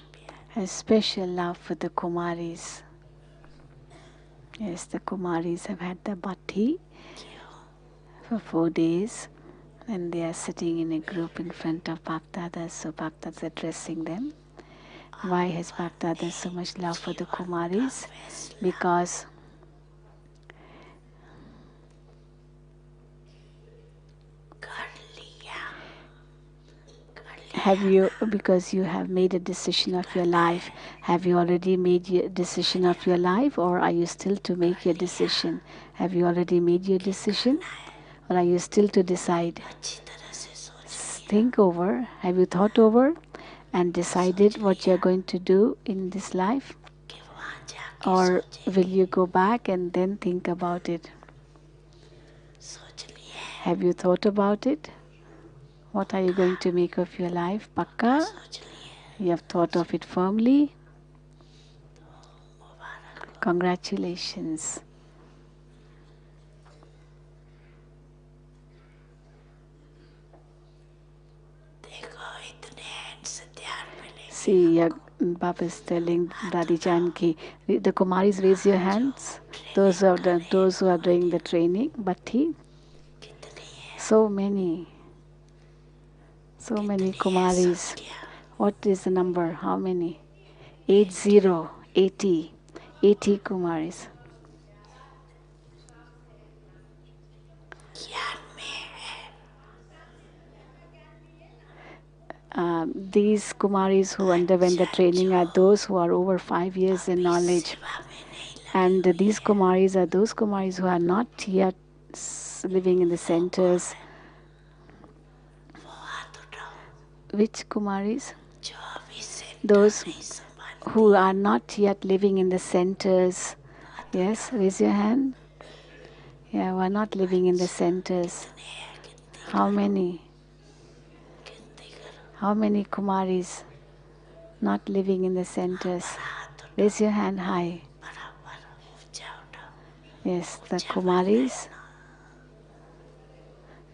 has special love for the Kumaris. Yes, the Kumaris have had the bhatti for 4 days and they are sitting in a group in front of Babdada, so Babdada is addressing them. Why has Babdada so much love for the Kumaris? Because because you have made a decision of your life. Have you already made your decision of your life, or are you still to make your decision? Have you already made your decision, or are you still to decide? Think over. Have you thought over and decided what you're going to do in this life? Or will you go back and then think about it? Have you thought about it? What are you going to make of your life? Pakka? You have thought of it firmly? Congratulations. See, Baba is telling Dadi Janki, the Kumaris, raise your hands. Those who are doing the training, Bhatti. So many Kumaris. What is the number? How many? 80 Kumaris. These Kumaris who underwent the training are those who are over 5 years in knowledge. And these Kumaris are those Kumaris who are not yet living in the centers. Which Kumaris? Those who are not yet living in the centers. Yes, raise your hand. Yeah, who are not living in the centers. How many? How many Kumaris not living in the centers? Raise your hand high. Yes, the Kumaris.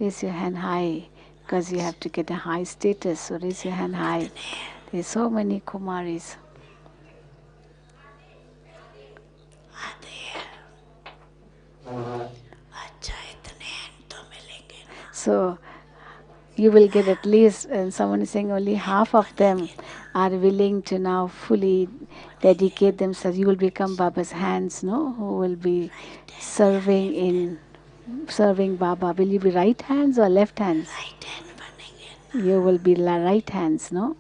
Raise your hand high because you have to get a high status. So raise your hand high. There's so many Kumaris. So you will get at least, and someone is saying only half of them are willing to now fully dedicate themselves. You will become Baba's hands, no? Who will be serving Baba. Will you be right hands or left hands? You will be right hands, no?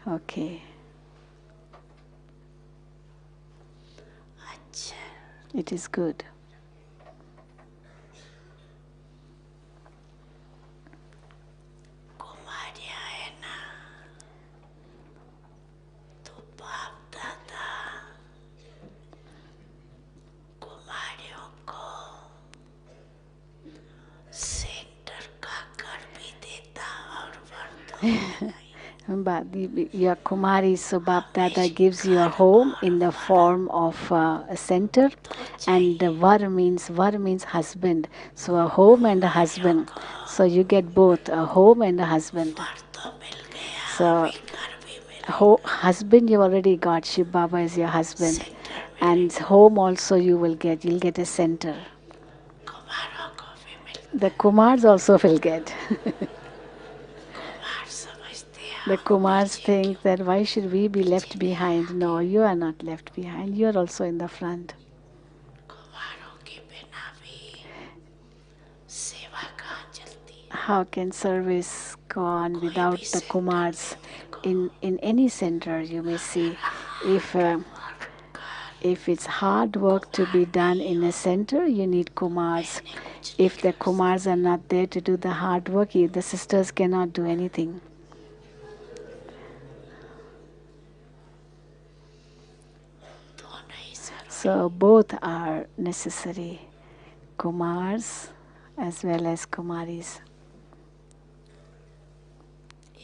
Okay. It is good. But your Kumari, so Babdada gives you a home in the form of a center, and the var means husband. So a home and a husband. So you get both a home and a husband. वर तो मिल गया So अभी घर भी मिल husband you already got. Shiv Baba is your husband, centre and मिलेगा home also you will get. You'll get a center. कुमारों को भी The मिलता है Kumars also will get. Kumar समझते हैं The हम Kumars पीछे think क्यों that why should we be left जिन्हें behind? आगे No, you are not left behind. You are also in the front. कुमारों के बिना भी सेवा कहाँ चलती है How can service go on कोई without भी the सेंटर Kumars? में देखो In any center, you may see if work कर if it's hard work to be Kumar done नहीं in a हो center, you need Kumars. बहनें कुछ नहीं If the कर सकती Kumars are not there to do the hard work, the sisters cannot do anything. दोनों ही जरूरी So both are necessary, Kumars as well as Kumaris.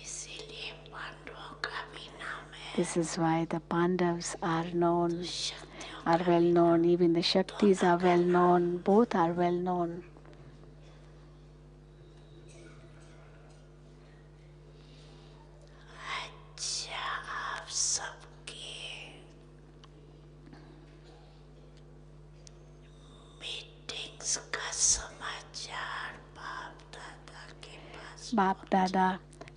इसीलिए पांडवों का भी नाम है This is why the Pandavas are known, शक्तियों are का well भी known. Even the Shaktis दोनों are का well नाम known. Both are well known. अच्छा आप सबके मीटिंग्स का समाचार बाप दादा के पास Babdada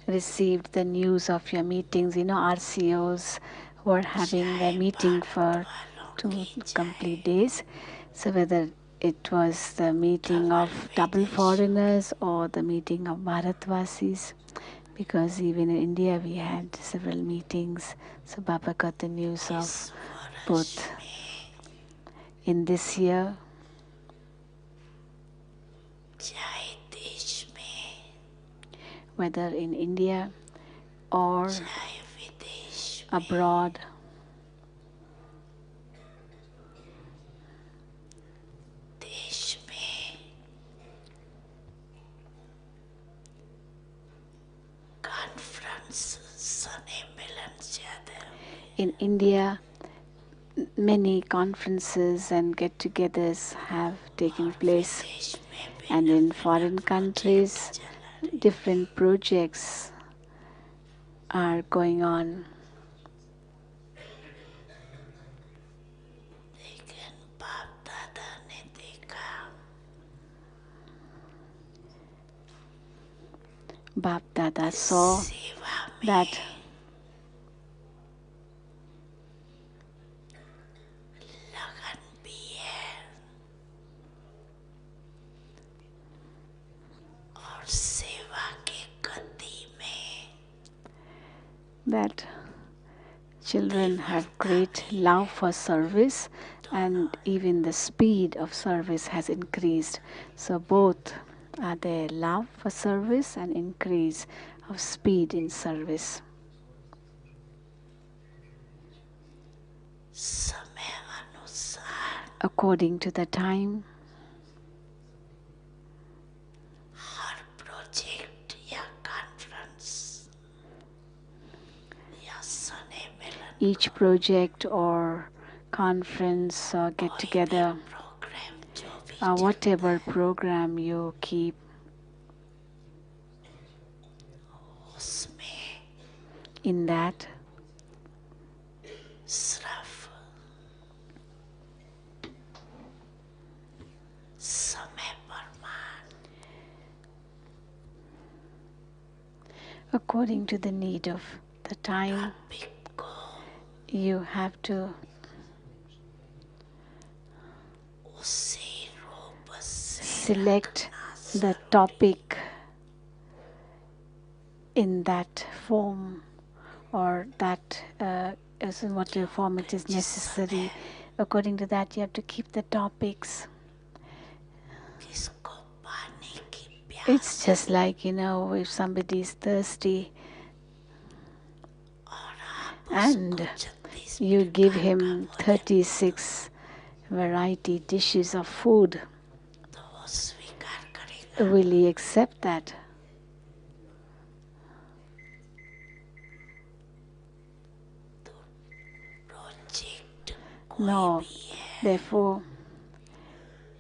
received the news of your meetings. RCOs were having a चाहे meeting भारत for वालों 2 की चाहे complete days. So whether it was the meeting double of double विदेशियों की foreigners or the meeting of Bharatvasis, because even in India we had several meetings. So Baba got the news इस of वर्ष both में in this year, चाहे देश में whether in India or चाहे विदेश में abroad. देश में कॉन्फ्रेंस सने मिलन ज्यादा हुए In India, many conferences and get-togethers have taken और place, विदेश में and भिन्न in भिन्न foreign प्रोजेक्ट countries, चल रहे different projects are going on. लेकिन बाप दादा ने देखा Babdada saw सेवा that में लगन भी है और सेवा के गति में that children have great love for service, and even the speed of service has increased. So both are there, love for service and increase of speed in service. समय अनुसार According to the time, her project या conference या सने मिलन each project or conference or get कोई भी together, programme जो भी चलता whatever है program you keep, उसमें in that सिर्फ समय प्रमाण according to the need of the time, topic को you have to उसी रूप से select रखना the जरूरी topic in that form, or that as in whatever form it is necessary. According to that, you have to keep the topics. किसको पानी की प्यास It's just like, if somebody is thirsty और आप and उसको 36 you give प्रकार का him भोजन 36 variety dishes of food, तो वो स्वीकार करेगा will he accept that? No. Therefore,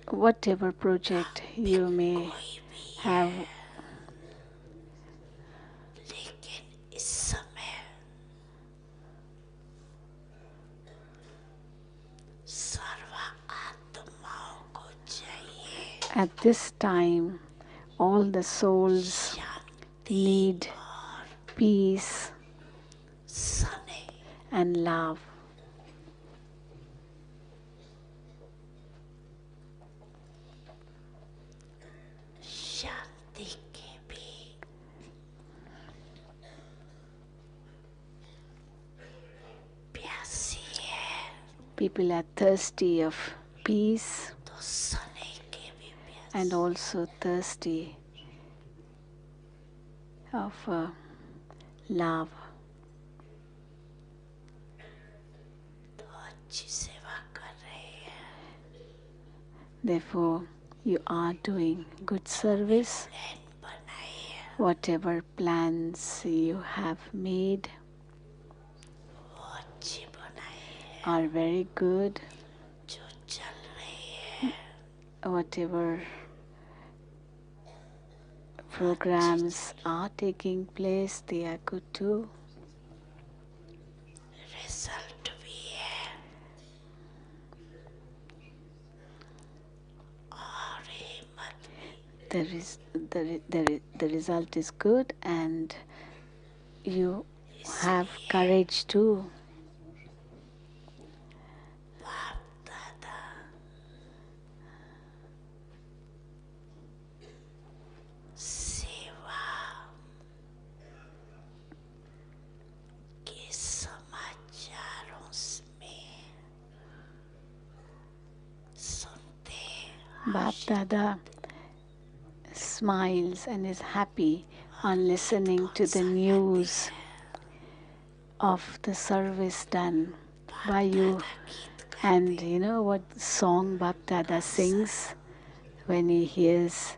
whatever project you may कोई भी have, लेकिन इस समय सर्व आत्माओं को चाहिए at this time, all the souls Shanti need और peace स्नेह and love. शांति के भी प्यासी है People are thirsty of peace तो स्नेह के भी प्यासी and also thirsty of love. तो अच्छी सेवा कर रहे हैं Therefore, you are doing good service. Plan बनाए हैं Whatever plans you have made वो अच्छी बनाए हैं are very good. जो चल रही है Whatever programs are taking place, they are good too. Result भी है और हिम्मत भी The result is good and you have courage too. बाप दादा सेवा के समाचारों में सुनते Babdada smiles and is happy on listening to the news of the service done by you. And you know what song Babdada sings when he hears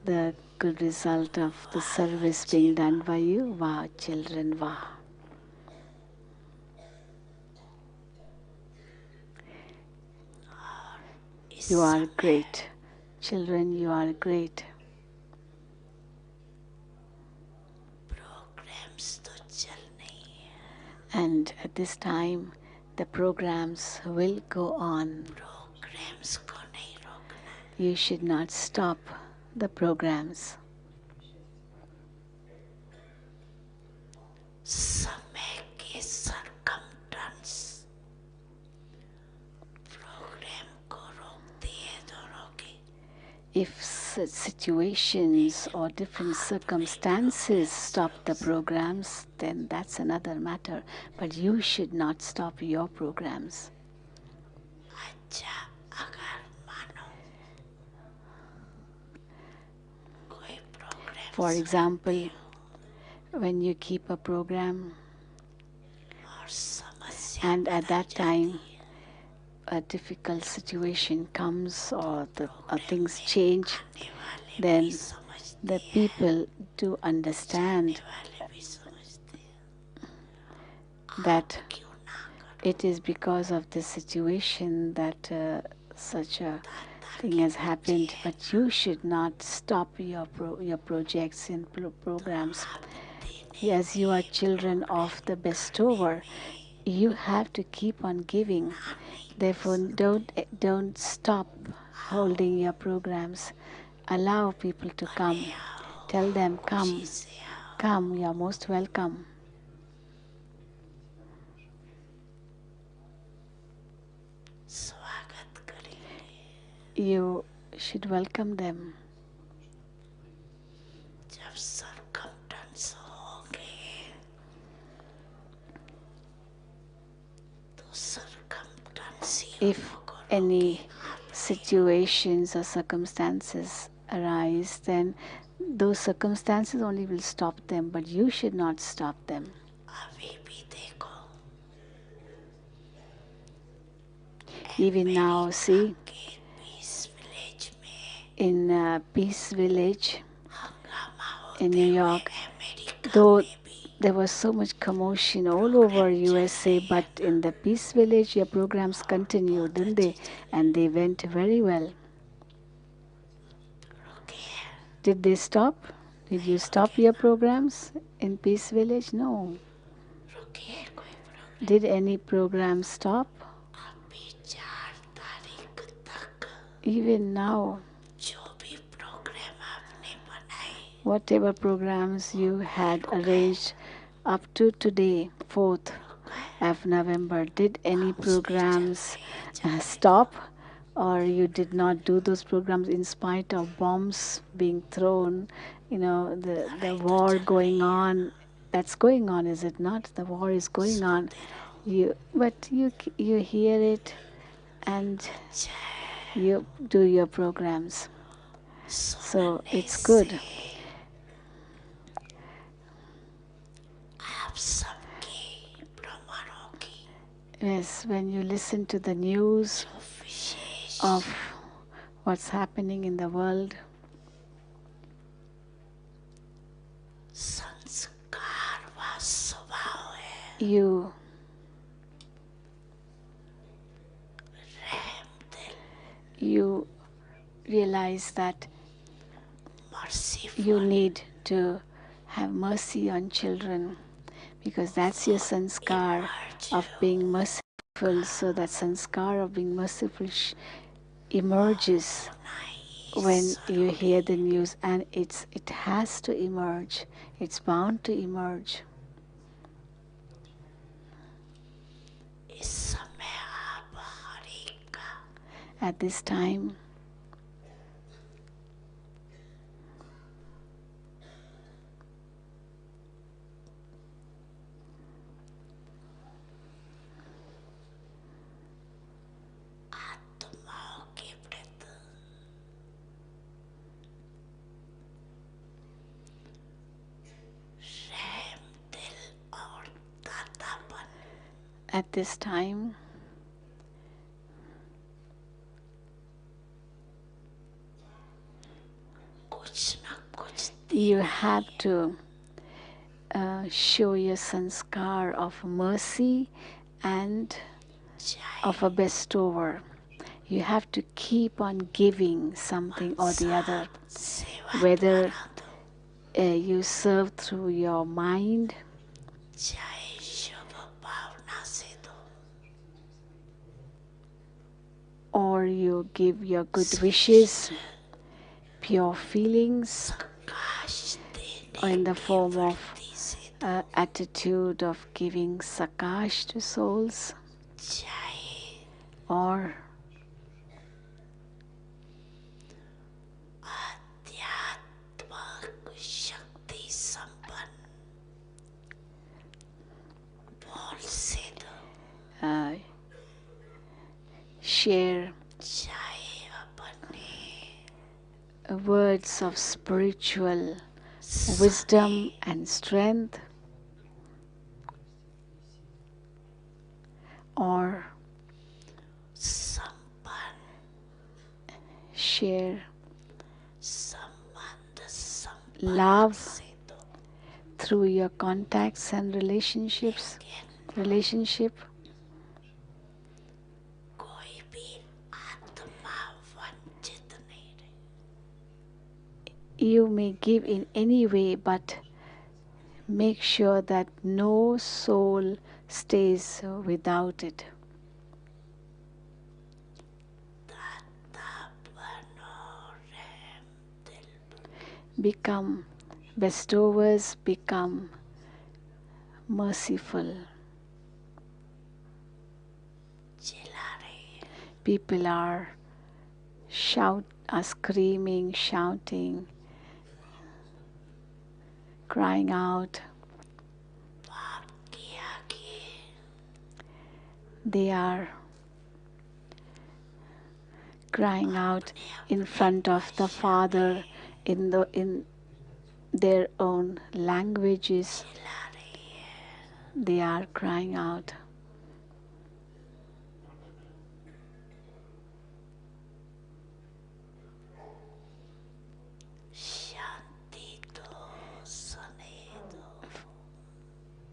the good result of the service being done by you? Wow, children, wow. You are great. Children, you are great. Programs तो चल नहीं है And at this time, the programs will go on. Programs को नहीं रोकना You should not stop the programs. समय के circumstance programme को रोकती है दोनों की If situations or different circumstances stop the programs, then that's another matter. But you should not stop your programs. अच्छा अगर मानो कोई programme For example, when you keep a program और समस्या and at that time a difficult situation comes or things change, आने वाले then भी समझते the people do understand वाले भी समझते हैं that क्यों ना करो it is because of this situation that such a thing has happened, but you should not stop your projects and programs. Yes, you are children of the bestower. You have to keep on giving. Therefore, don't stop holding your programs. Allow people to come. Tell them, come, से आओ come. You are most welcome. स्वागत करेंगे You should welcome them. जब circumstance होंगे तो circumstance If any situations or circumstances arise, then those circumstances only will stop them, but you should not stop them. अभी भी देखो Even now, see, के piece village में in Peace Village हंगामा in होते New हुए York, अमेरिका though में भी there was so much commotion all over USA, but in the Peace Village, your programs continued, didn't they? And they went very well. Did they stop? Did you stop your programs in Peace Village? No. Did any program stop? Even now, whatever programs you had arranged up to today, 4th of November, did any programs stop? Or you did not do those programs in spite of bombs being thrown, the war going on? That's going on, is it not? The war is going on. But you hear it and you do your programs. So it's good. Yes, when you listen to the news of what's happening in the world, you you realize that you need to have mercy on children, because that's your sanskar of being merciful. So that sanskar of being merciful emerges when you hear the news, and it has to emerge. It's bound to emerge. At this time, at this time, you have to show your sanskar of mercy and of a bestower. You have to keep on giving something or the other, whether you serve through your mind or you give your good wishes, pure feelings, or in the form of attitude of giving sakash to souls, or share words of spiritual wisdom and strength, or share love through your contacts and relationship. You may give in any way, but make sure that no soul stays without it. Become bestowers, become merciful. People are screaming, shouting, crying out. They are crying out in front of the Father in their own languages. They are crying out.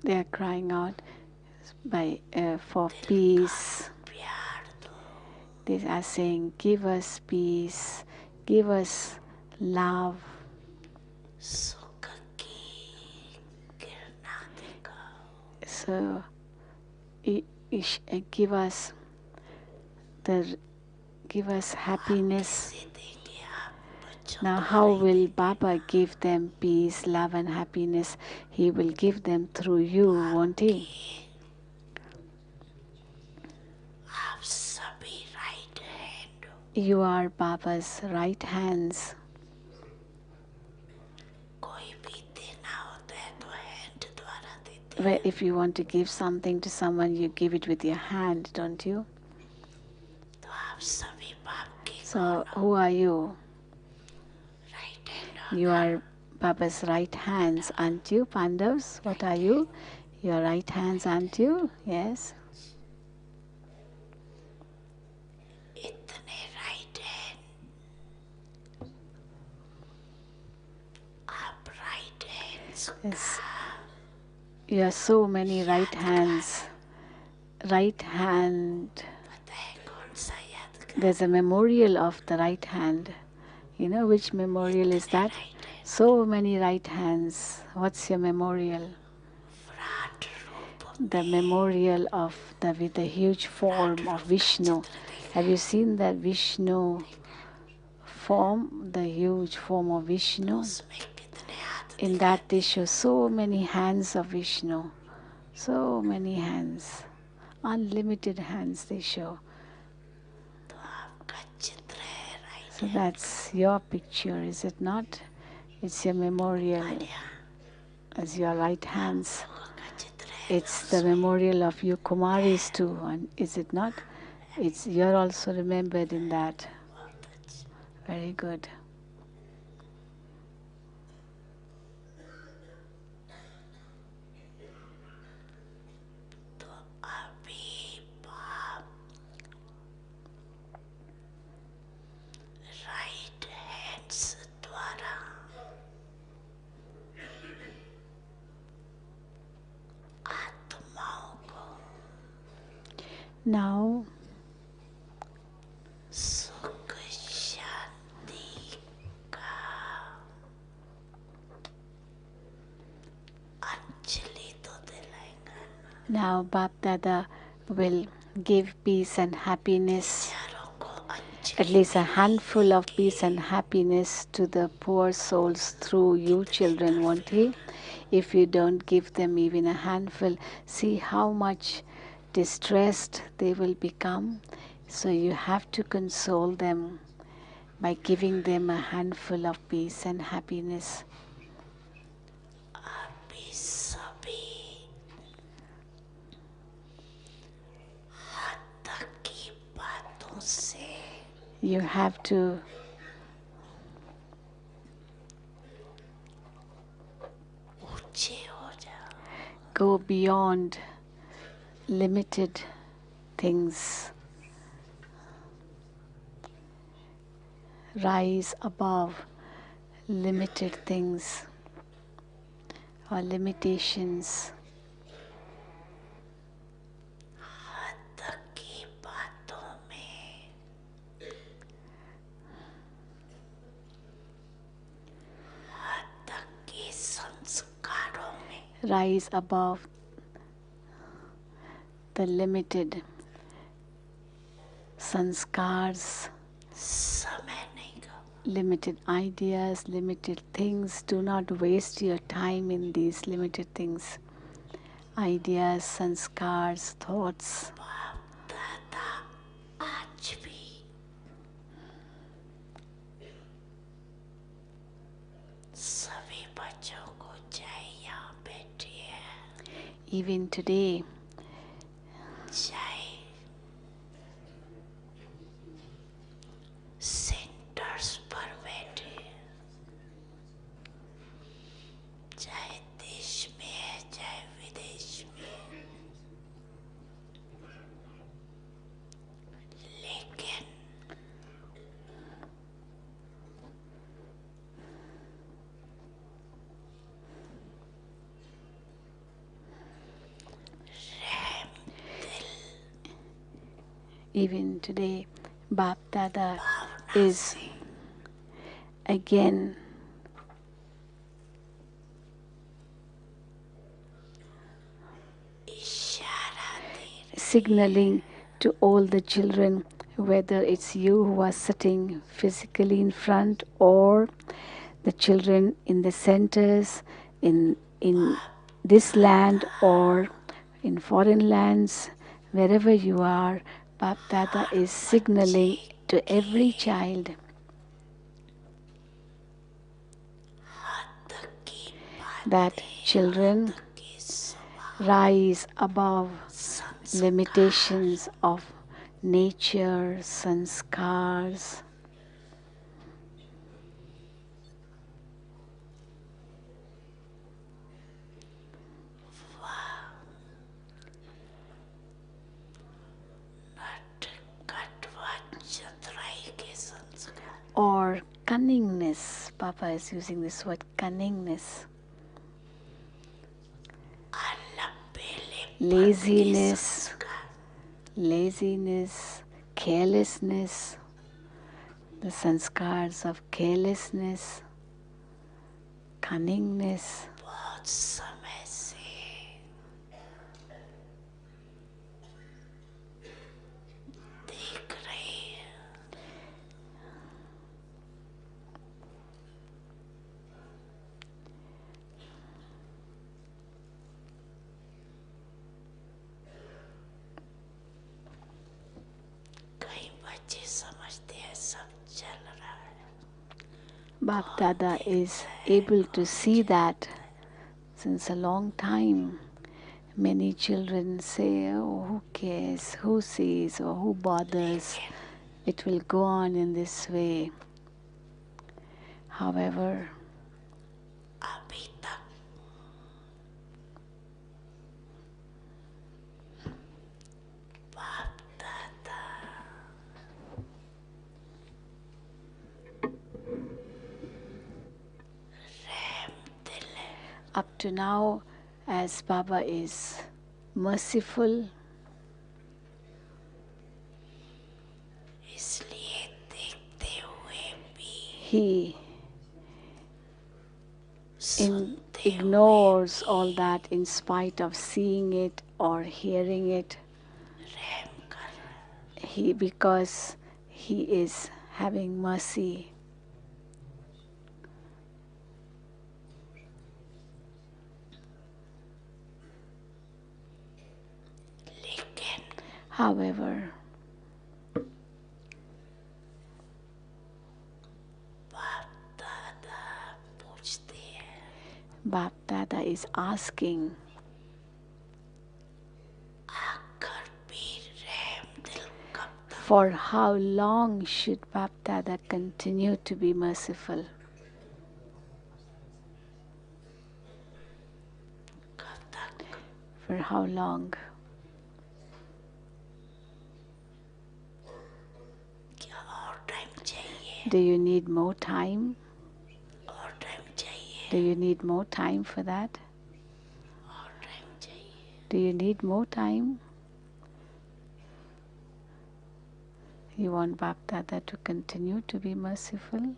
They are crying out for peace. प्यार दो, They are saying, give us peace, give us love. सुख की किरणा दिखाओ, So give us happiness. कैसे देंगे आप बच्चों Now, को how नहीं will देंगे Baba give them peace, love, and happiness? He will give them through you, won't he? आप सभी राइट हैंड हो, You are Baba's right hands. कोई भी देना होता है तो हैंड द्वारा देते हैं, If you want to give something to someone, you give it with your hand, don't you? तो आप सभी बाप के So, कौन हो, who are you? Right hand You होना, are Baba's right hands, aren't you, Pandavas? What are you? Your right hands, aren't you? Yes. इतने right hand, आप right hands Yes. You have so many right hands. Right hand. पता है कौन सा याद कर, There's a memorial of the right hand. You know which memorial is that? Right hand, So many right hands. What's your memorial? Virat रूप The memorial of with the huge form of Vishnu. Have you seen that Vishnu form? The huge form of Vishnu? उसमें कितने हाथ In that they show so many hands of Vishnu. So many hands. Unlimited hands they show. तो आपका चित्र है right So that's your picture, is it not? It's your memorial as your right hands. का चित्र है, It's the memorial of you Kumaris too, and is it not? You're also remembered in that. बहुत अच्छा, Very good. तो अभी बाप right hands द्वारा आत्माओं को Now सुख शांति का अंजलि तो दिलाएगा, Now Babdada will give peace and happiness, चारों को at Anjali least a handful of peace and happiness to the poor souls through you children, won't he? If you don't give them even a handful, see how much distressed they will become. So you have to console them by giving them a handful of peace and happiness. अभी सभी हद तक की बातों से You have to ऊंचे हो जाओ, go beyond limited things. Rise above limited things or limitations. हद तक की बातों में हद तक के संस्कारों में Rise above the limited sanskars, समय नहीं का, limited ideas, limited things. Do not waste your time in these limited things. Ideas, sanskars, thoughts. बाप दादा आज भी सभी बच्चों को चाहे यहाँ बैठिए, Even today, चाहे सेंटर्स पर बैठे, चाहे देश में है चाहे विदेश में, लेकिन Even today, Babdada is again signaling to all the children, whether it's you who are sitting physically in front or the children in the centers in this land or in foreign lands, wherever you are, Babdada is signaling to every child that children rise above limitations of nature, sanskars. Or cunningness. Papa is using this word cunningness. Laziness, carelessness, the sanskars of carelessness, cunningness. Babdada is able to see that since a long time. Many children say, oh, who cares, who sees, or who bothers? It will go on in this way. However, up to now, as Baba is merciful, he ignores all that in spite of seeing it or hearing it. Because he is having mercy. However, Babdada is asking, for how long should Babdada continue to be merciful? For how long? Do you need more time? Do you need more time for that? Do you need more time? You want Babdada to continue to be merciful?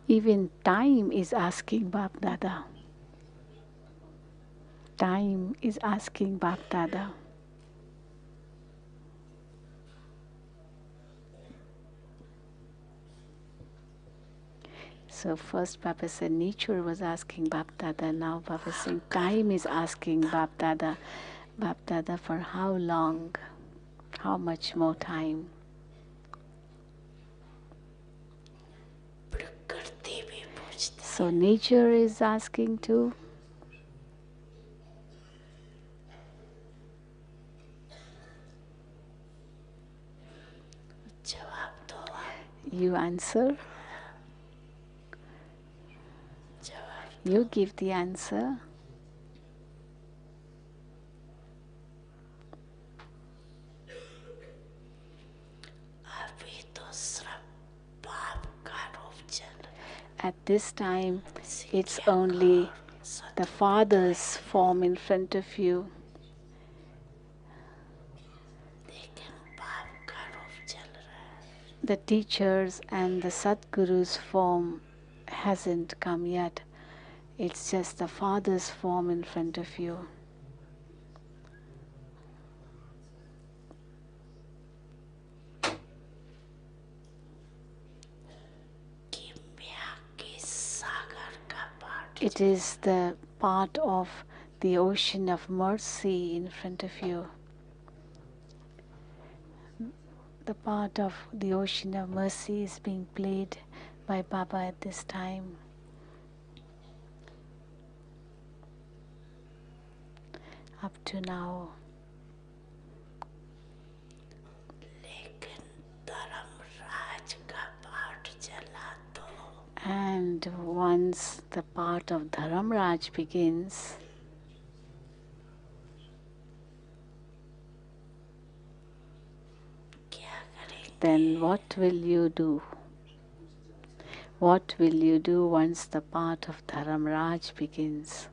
Even time is asking Babdada. Time is asking Babdada. So first Baba said nature was asking Babdada. Now Baba is saying time is asking Babdada. Babdada, for how long? How much more time? So nature is asking too. You answer. You give the answer. this time, it's only the Father's form in front of you. The teachers and the Sadguru's form hasn't come yet. It's just the Father's form in front of you. It is the part of the ocean of mercy in front of you. The part of the ocean of mercy is being played by Baba at this time. Up to now. And once the part of Dharamraj begins, then what will you do? What will you do once the part of Dharamraj begins?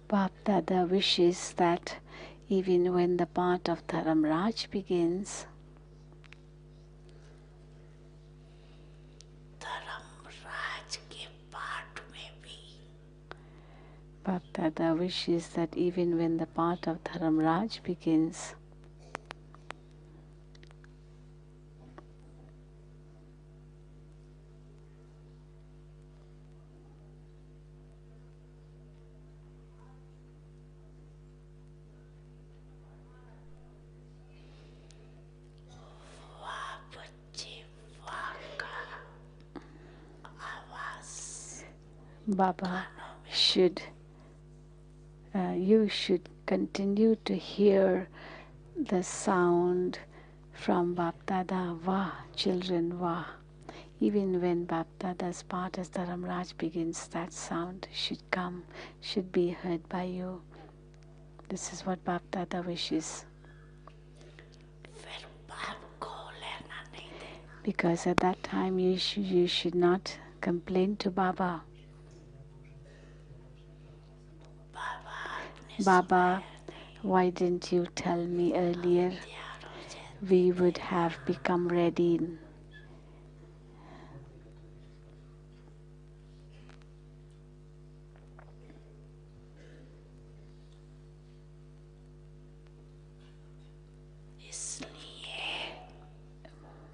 Babdada wishes that even when the part of Dharamraj begins, Babdada wishes that even when the part of Dharamraj begins, Baba should, you should continue to hear the sound from Babdada, Vah, children, Vah. Even when Babdada's part as Dharamraj begins, that sound should come, should be heard by you. This is what Babdada wishes. Because at that time you should not complain to Baba. Baba, why didn't you tell me earlier? We would have become ready.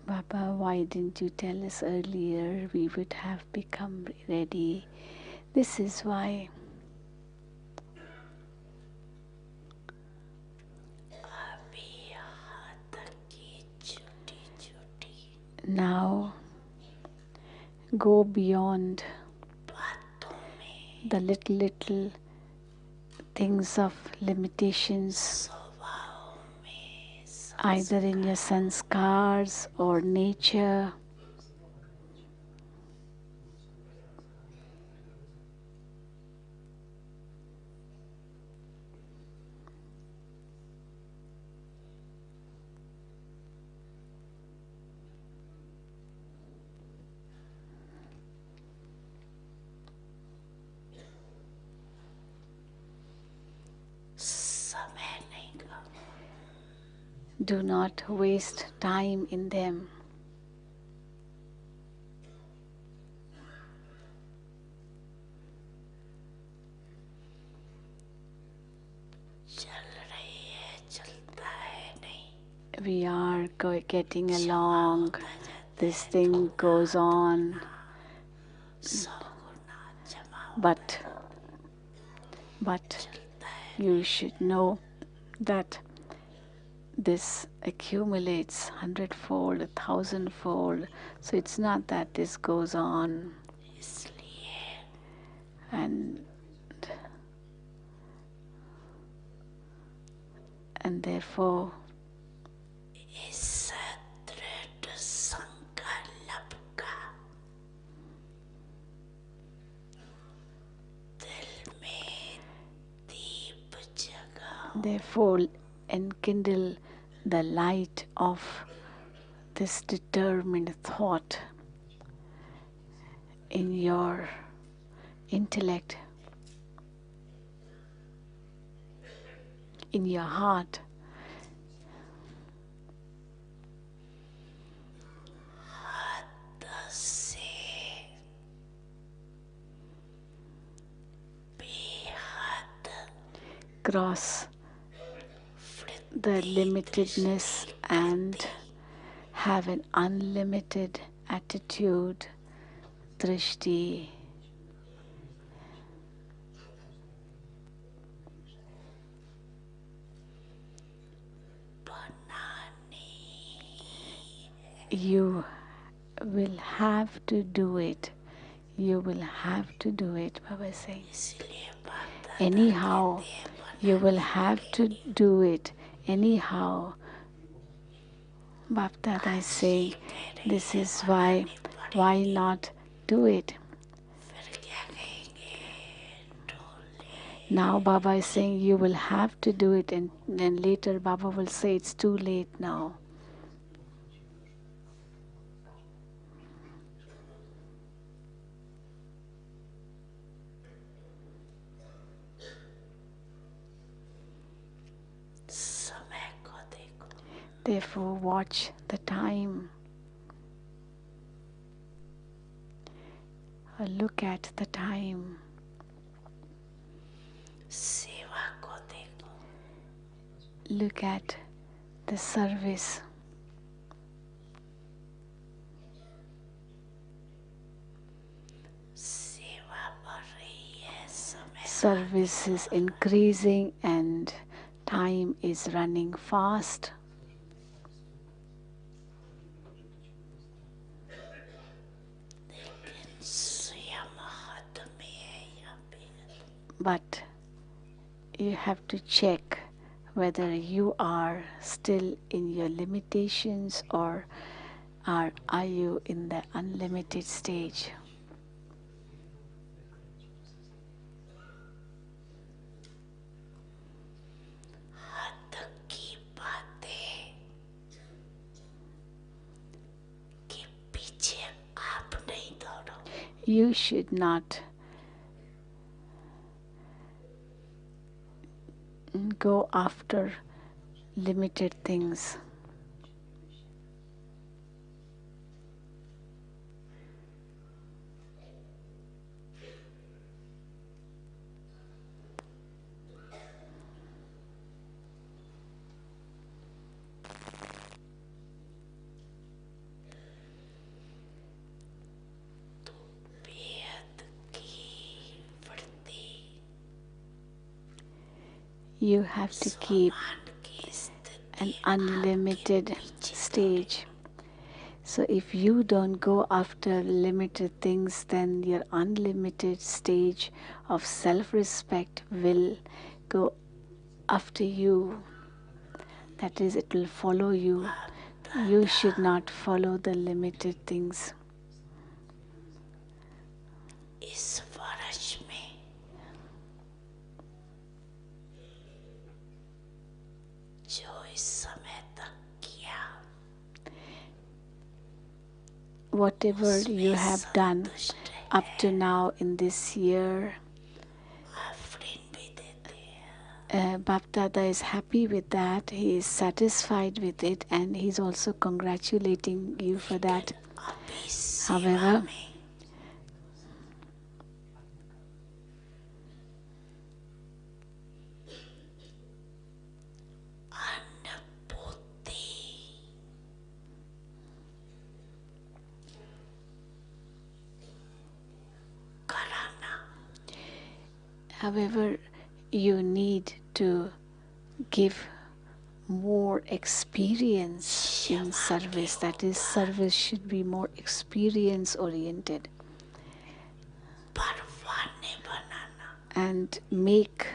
Baba, why didn't you tell us earlier? We would have become ready. This is why. Now, go beyond the little things of limitations, either in your sanskars or nature. Do not waste time in them. We are getting along. this thing goes on, but you should know that this accumulates 100-fold, 1,000-fold. So it's not that this goes on and therefore enkindle the light of this determined thought in your intellect, in your heart. Cross the limitedness and have an unlimited attitude, drishti. You will have to do it. You will have to do it, Baba is saying. Anyhow, you will have to do it. Anyhow, Babdada is saying, this is why not do it? Now Baba is saying you will have to do it, and then later Baba will say it's too late now. Therefore, watch the time. Or look at the time. Look at the service. Service is increasing and time is running fast. But you have to check whether you are still in your limitations or are you in the unlimited stage. You should not go after limited things. You have to keep an unlimited stage. So if you don't go after limited things, then your unlimited stage of self-respect will go after you. That is, it will follow you. You should not follow the limited things. Whatever you have done up to now in this year, Babdada is happy with that. He is satisfied with it, and he's also congratulating you for that. However, However, you need to give more experience in service. That is, service should be more experience oriented. And make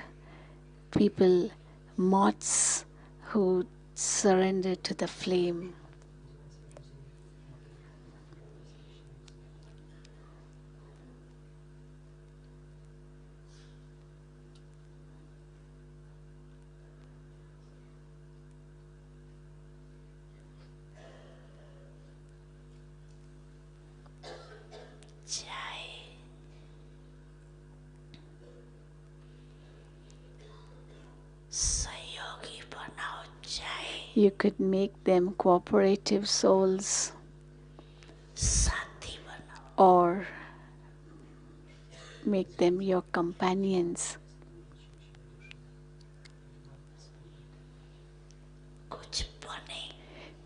people moths who surrender to the flame. You could make them cooperative souls, or make them your companions.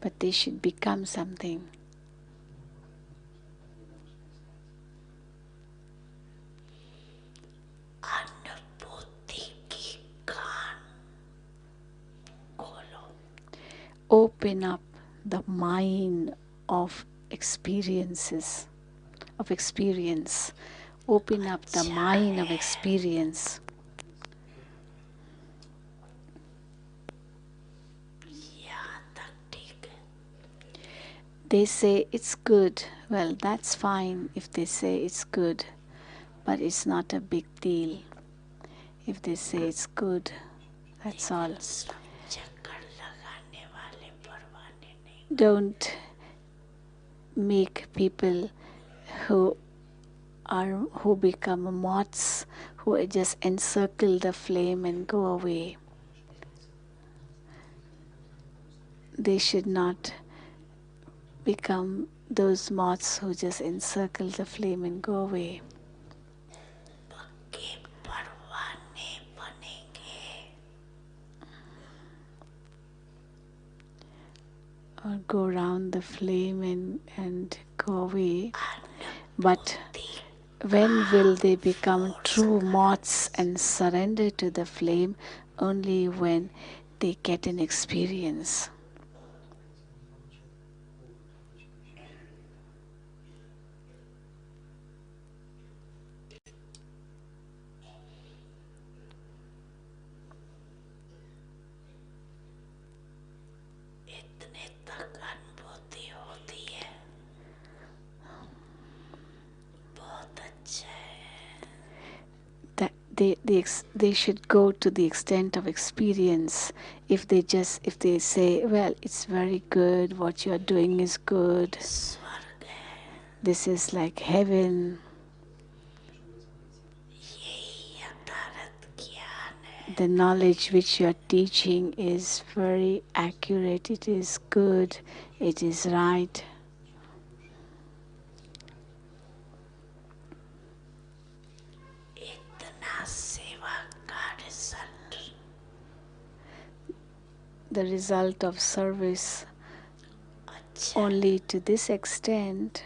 But they should become something. Open up the mind of experiences, of experience. Open up the mind of experience. They say it's good. Well, that's fine if they say it's good, but it's not a big deal. If they say it's good, that's all. Don't make people who become moths, who just encircle the flame and go away. They should not become those moths who just encircle the flame and go away. Or go around the flame and go away. But when will they become true moths and surrender to the flame? Only when they get an experience. That they should go to the extent of experience. If they say, well, it's very good, what you are doing is good, this is like heaven, the knowledge which you are teaching is very accurate, it is good, it is right. The result of service only to this extent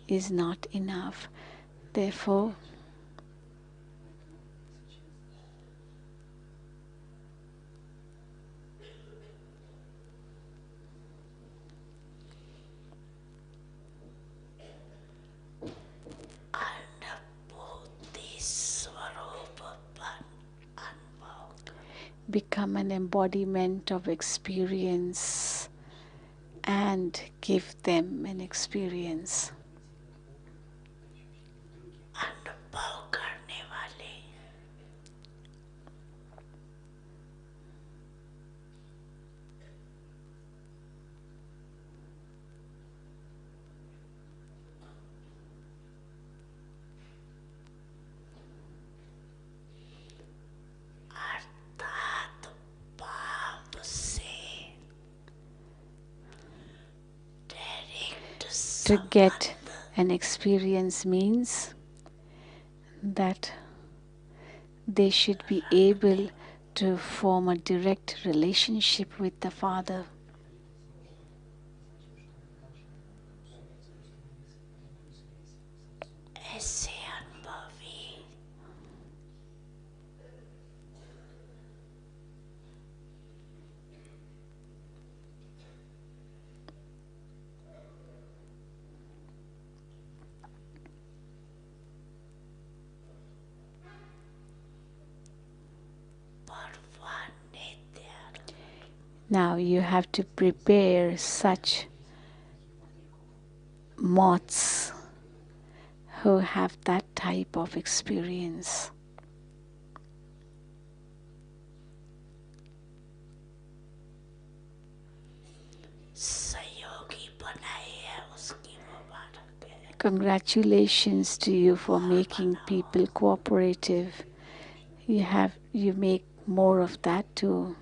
is not enough. Therefore, become an embodiment of experience and give them an experience. To get an experience means that they should be able to form a direct relationship with the Father. ऐसे अनुभवी Now you have to prepare such moths who have that type of experience. सहयोगी बनाई है उसकी मुबारक है. Congratulations to you for making people cooperative. You make more of that too.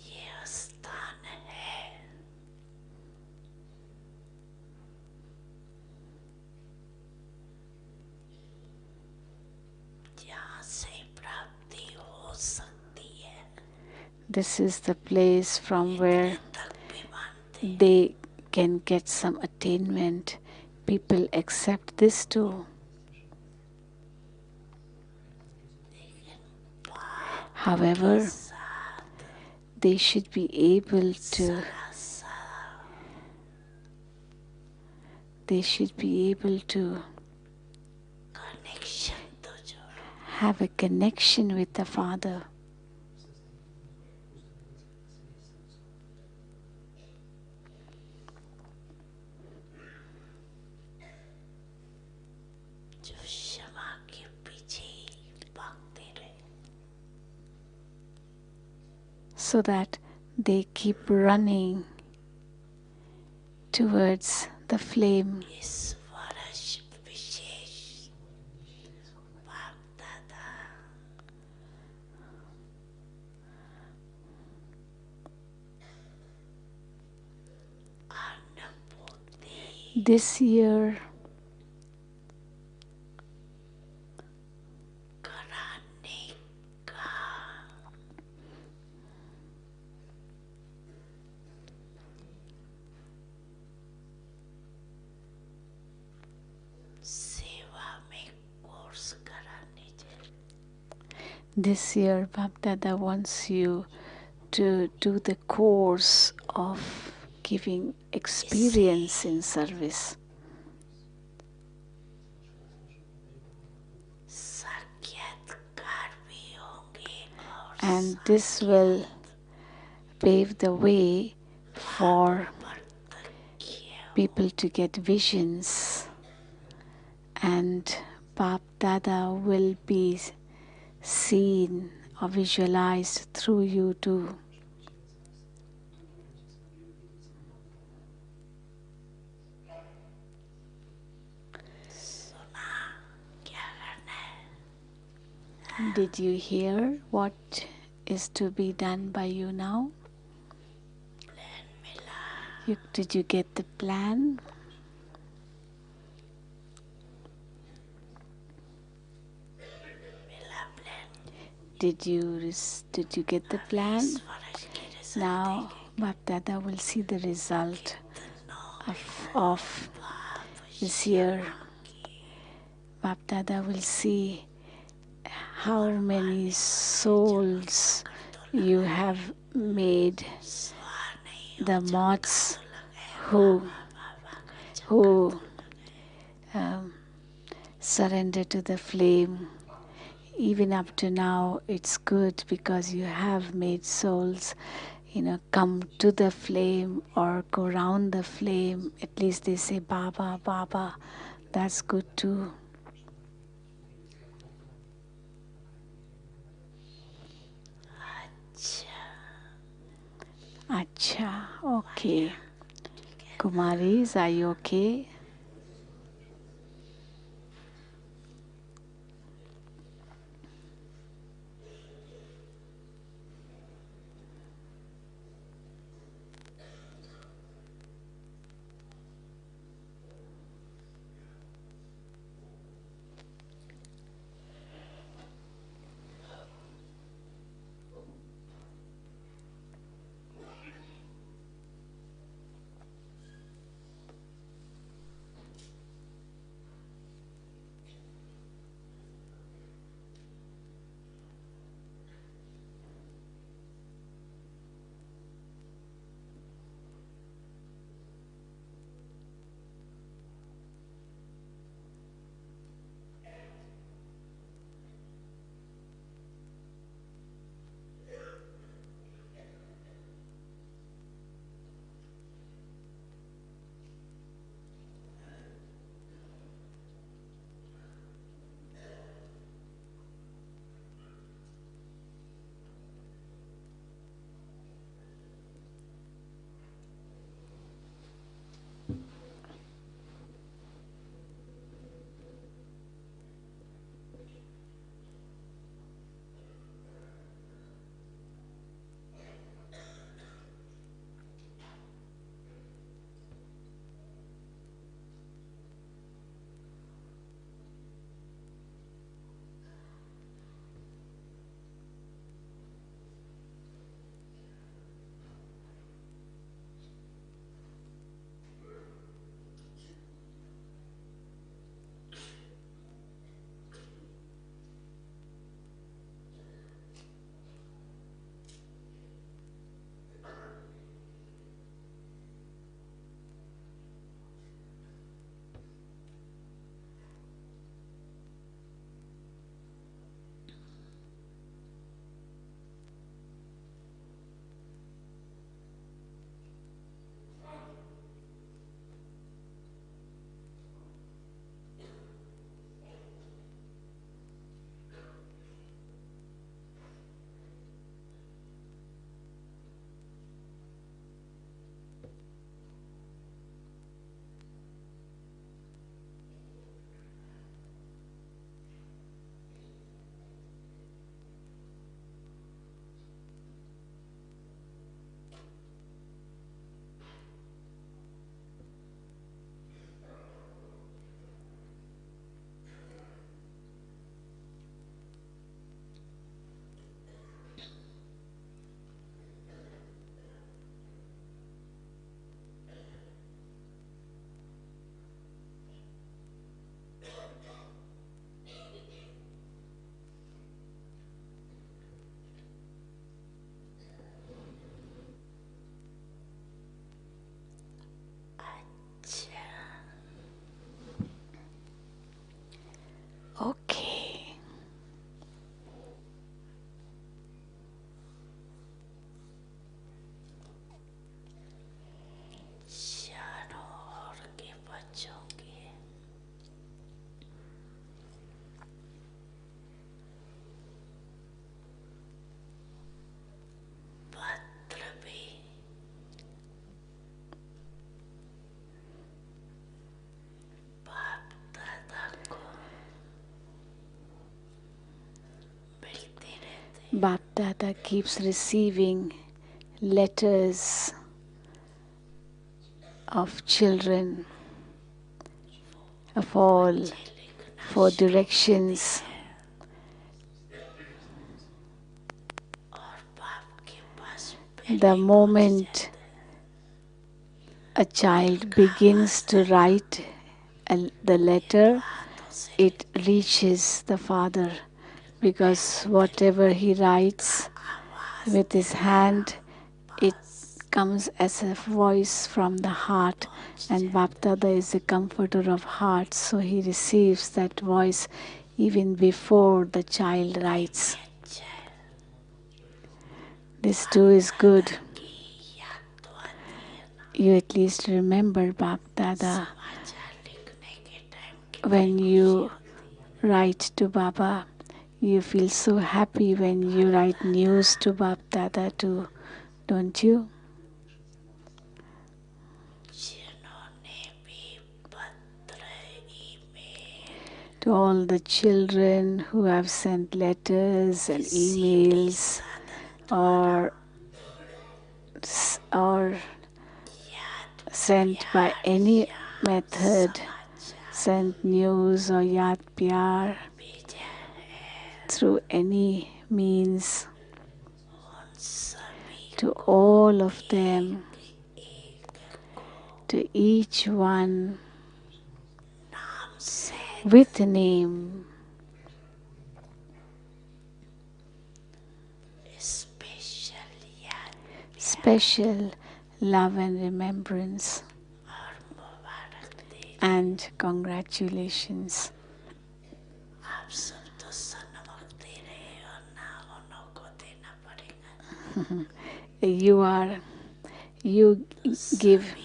ये स्थान है जहाँ से प्राप्ति हो सकती है. This is the place from where तक भी मानते they can get some attainment. People accept this too. However, they should be able to connection तो जो have a connection with the Father. जो क्षमा के पीछे भागते रहे. So that they keep running towards the flame. इस वर्ष विशेष बापदादा अनुभूति This year, कराने का सेवा में कोर्स कराने चाहिए. this year, Babdada wants you to do the course of giving experience in service. साक्षात्कार भी होंगे और And this will pave the way for people to get visions, and Babdada will be seen or visualized through you too. सुना क्या करना है. Did you hear what is to be done by you now? Plan मिला. Did you get the plan? मिला plan. Did you get the plan? इस वर्ष के result Now Babdada will see the result of this year. Babdada will see how many souls you have made, स्वार नहीं the moths who surrender to the flame. Even up to now, it's good because you have made souls, come to the flame or go round the flame. At least they say Baba, Baba. That's good too. अच्छा Acha, okay. Kumaris, are you okay? Babdada keeps receiving letters of children of all for directions. The moment a child begins to write the letter, it reaches the father, because whatever he writes with his hand, it comes as a voice from the heart, and Babdada is the comforter of hearts, so he receives that voice even before the child writes. This too is good. You at least remember Babdada when you write to Baba. You feel so happy when you write news to Babdada too, don't you? To all the children who have sent letters and emails or sent by any method, sent news or yaad pyar through any means, to all of them, to each one with a name, special love and remembrance and congratulations. You give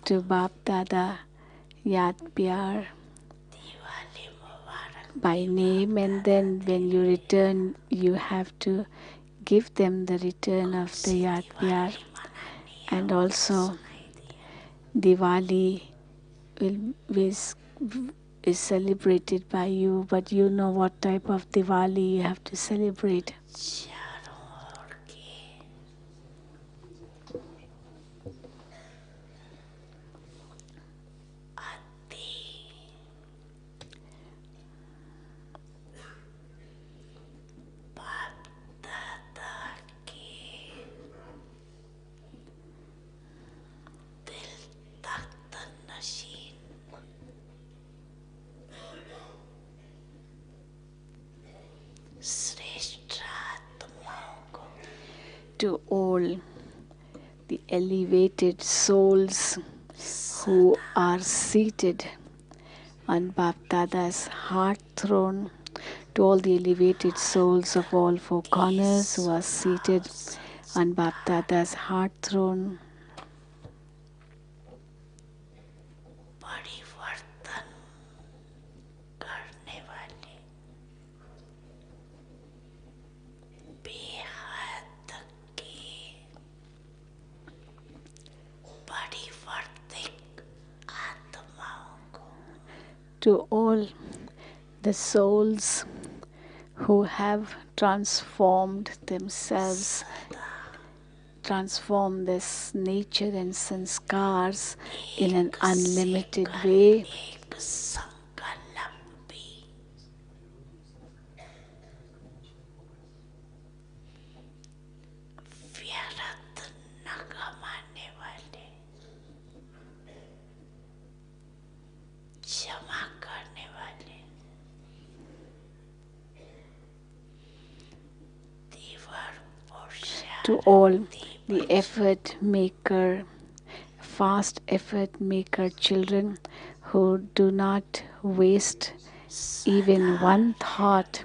to Babdada yaad pyar by name, and then when you return, you have to give them the return of the yaad pyar. And also Diwali is celebrated by you, but you know what type of Diwali you have to celebrate. To all the elevated souls who are seated on Babdada's heart throne, to all the elevated souls of all four corners who are seated on Babdada's heart throne, to all the souls who have transformed themselves, transformed this nature and sanskars in an unlimited way, to all the effort maker, fast effort maker children who do not waste even one thought,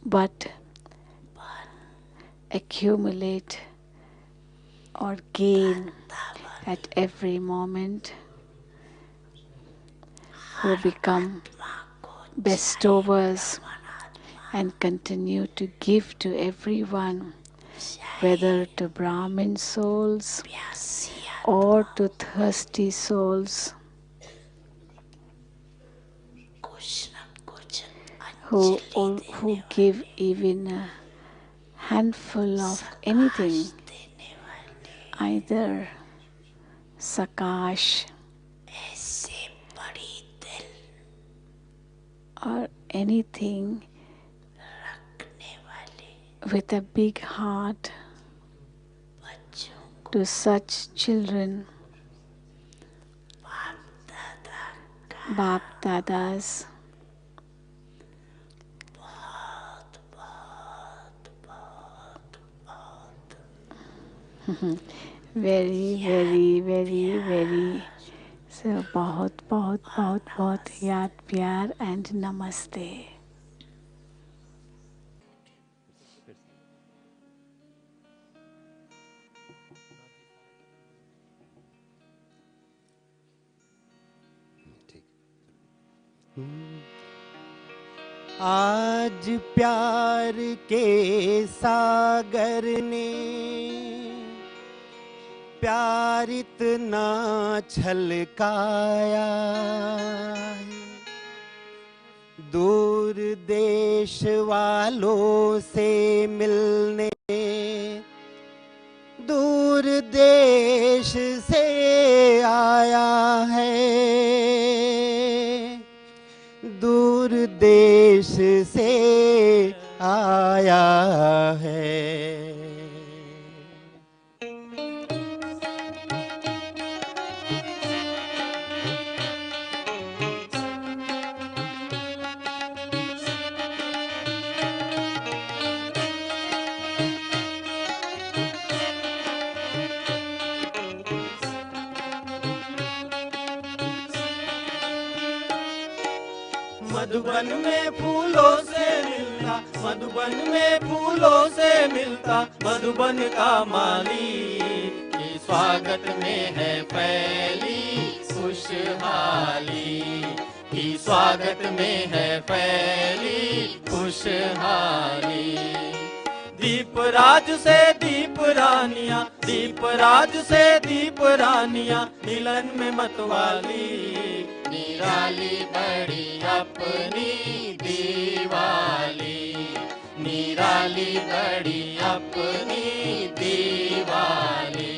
but accumulate or gain at every moment, who become bestowers and continue to give to everyone, whether to Brahmin souls or to thirsty souls. who give even a handful of anything, either sakash or anything, with a big heart to such children, Babdadas. Very, very, very, very. So, बहुत बहुत बहुत बहुत याद प्यार and namaste. आज प्यार के सागर ने प्यार इतना छलकाया है, दूर देश वालों से मिलने दूर देश से आया है, दूर देश से आया है। मधुबन में फूलों से मिलता, मधुबन में फूलों से मिलता, मधुबन का माली की स्वागत में है फैली खुशहाली, की स्वागत में है फैली खुशहाली। दीप राज से दीप रानियां, दीप राज से दीप रानियां, मिलन में मतवाली, निराली बड़ी अपनी दीवाली, निराली बड़ी अपनी दीवाली।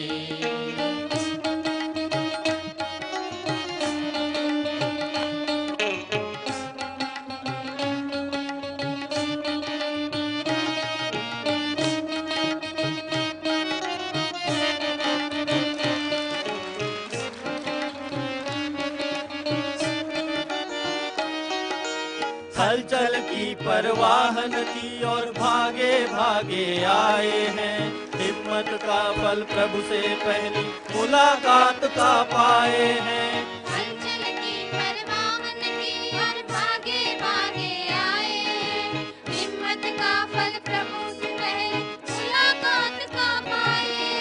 हलचल की परवाह न की और भागे भागे आए हैं, हिम्मत का फल प्रभु से पहली मुलाकात का पाए हैं। हलचल की परवाह न की और भागे भागे आए हैं, हिम्मत का फल प्रभु से पहली मुलाकात का पाए।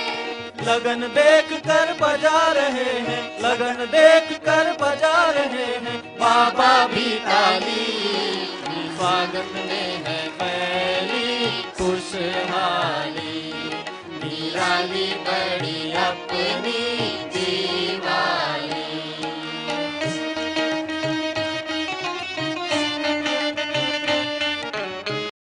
लगन देख कर बजा रहे हैं, लगन देख कर बजा रहे हैं, बाबा भी ताली, स्वागत में है फैली खुशहाली, निराली बड़ी अपनी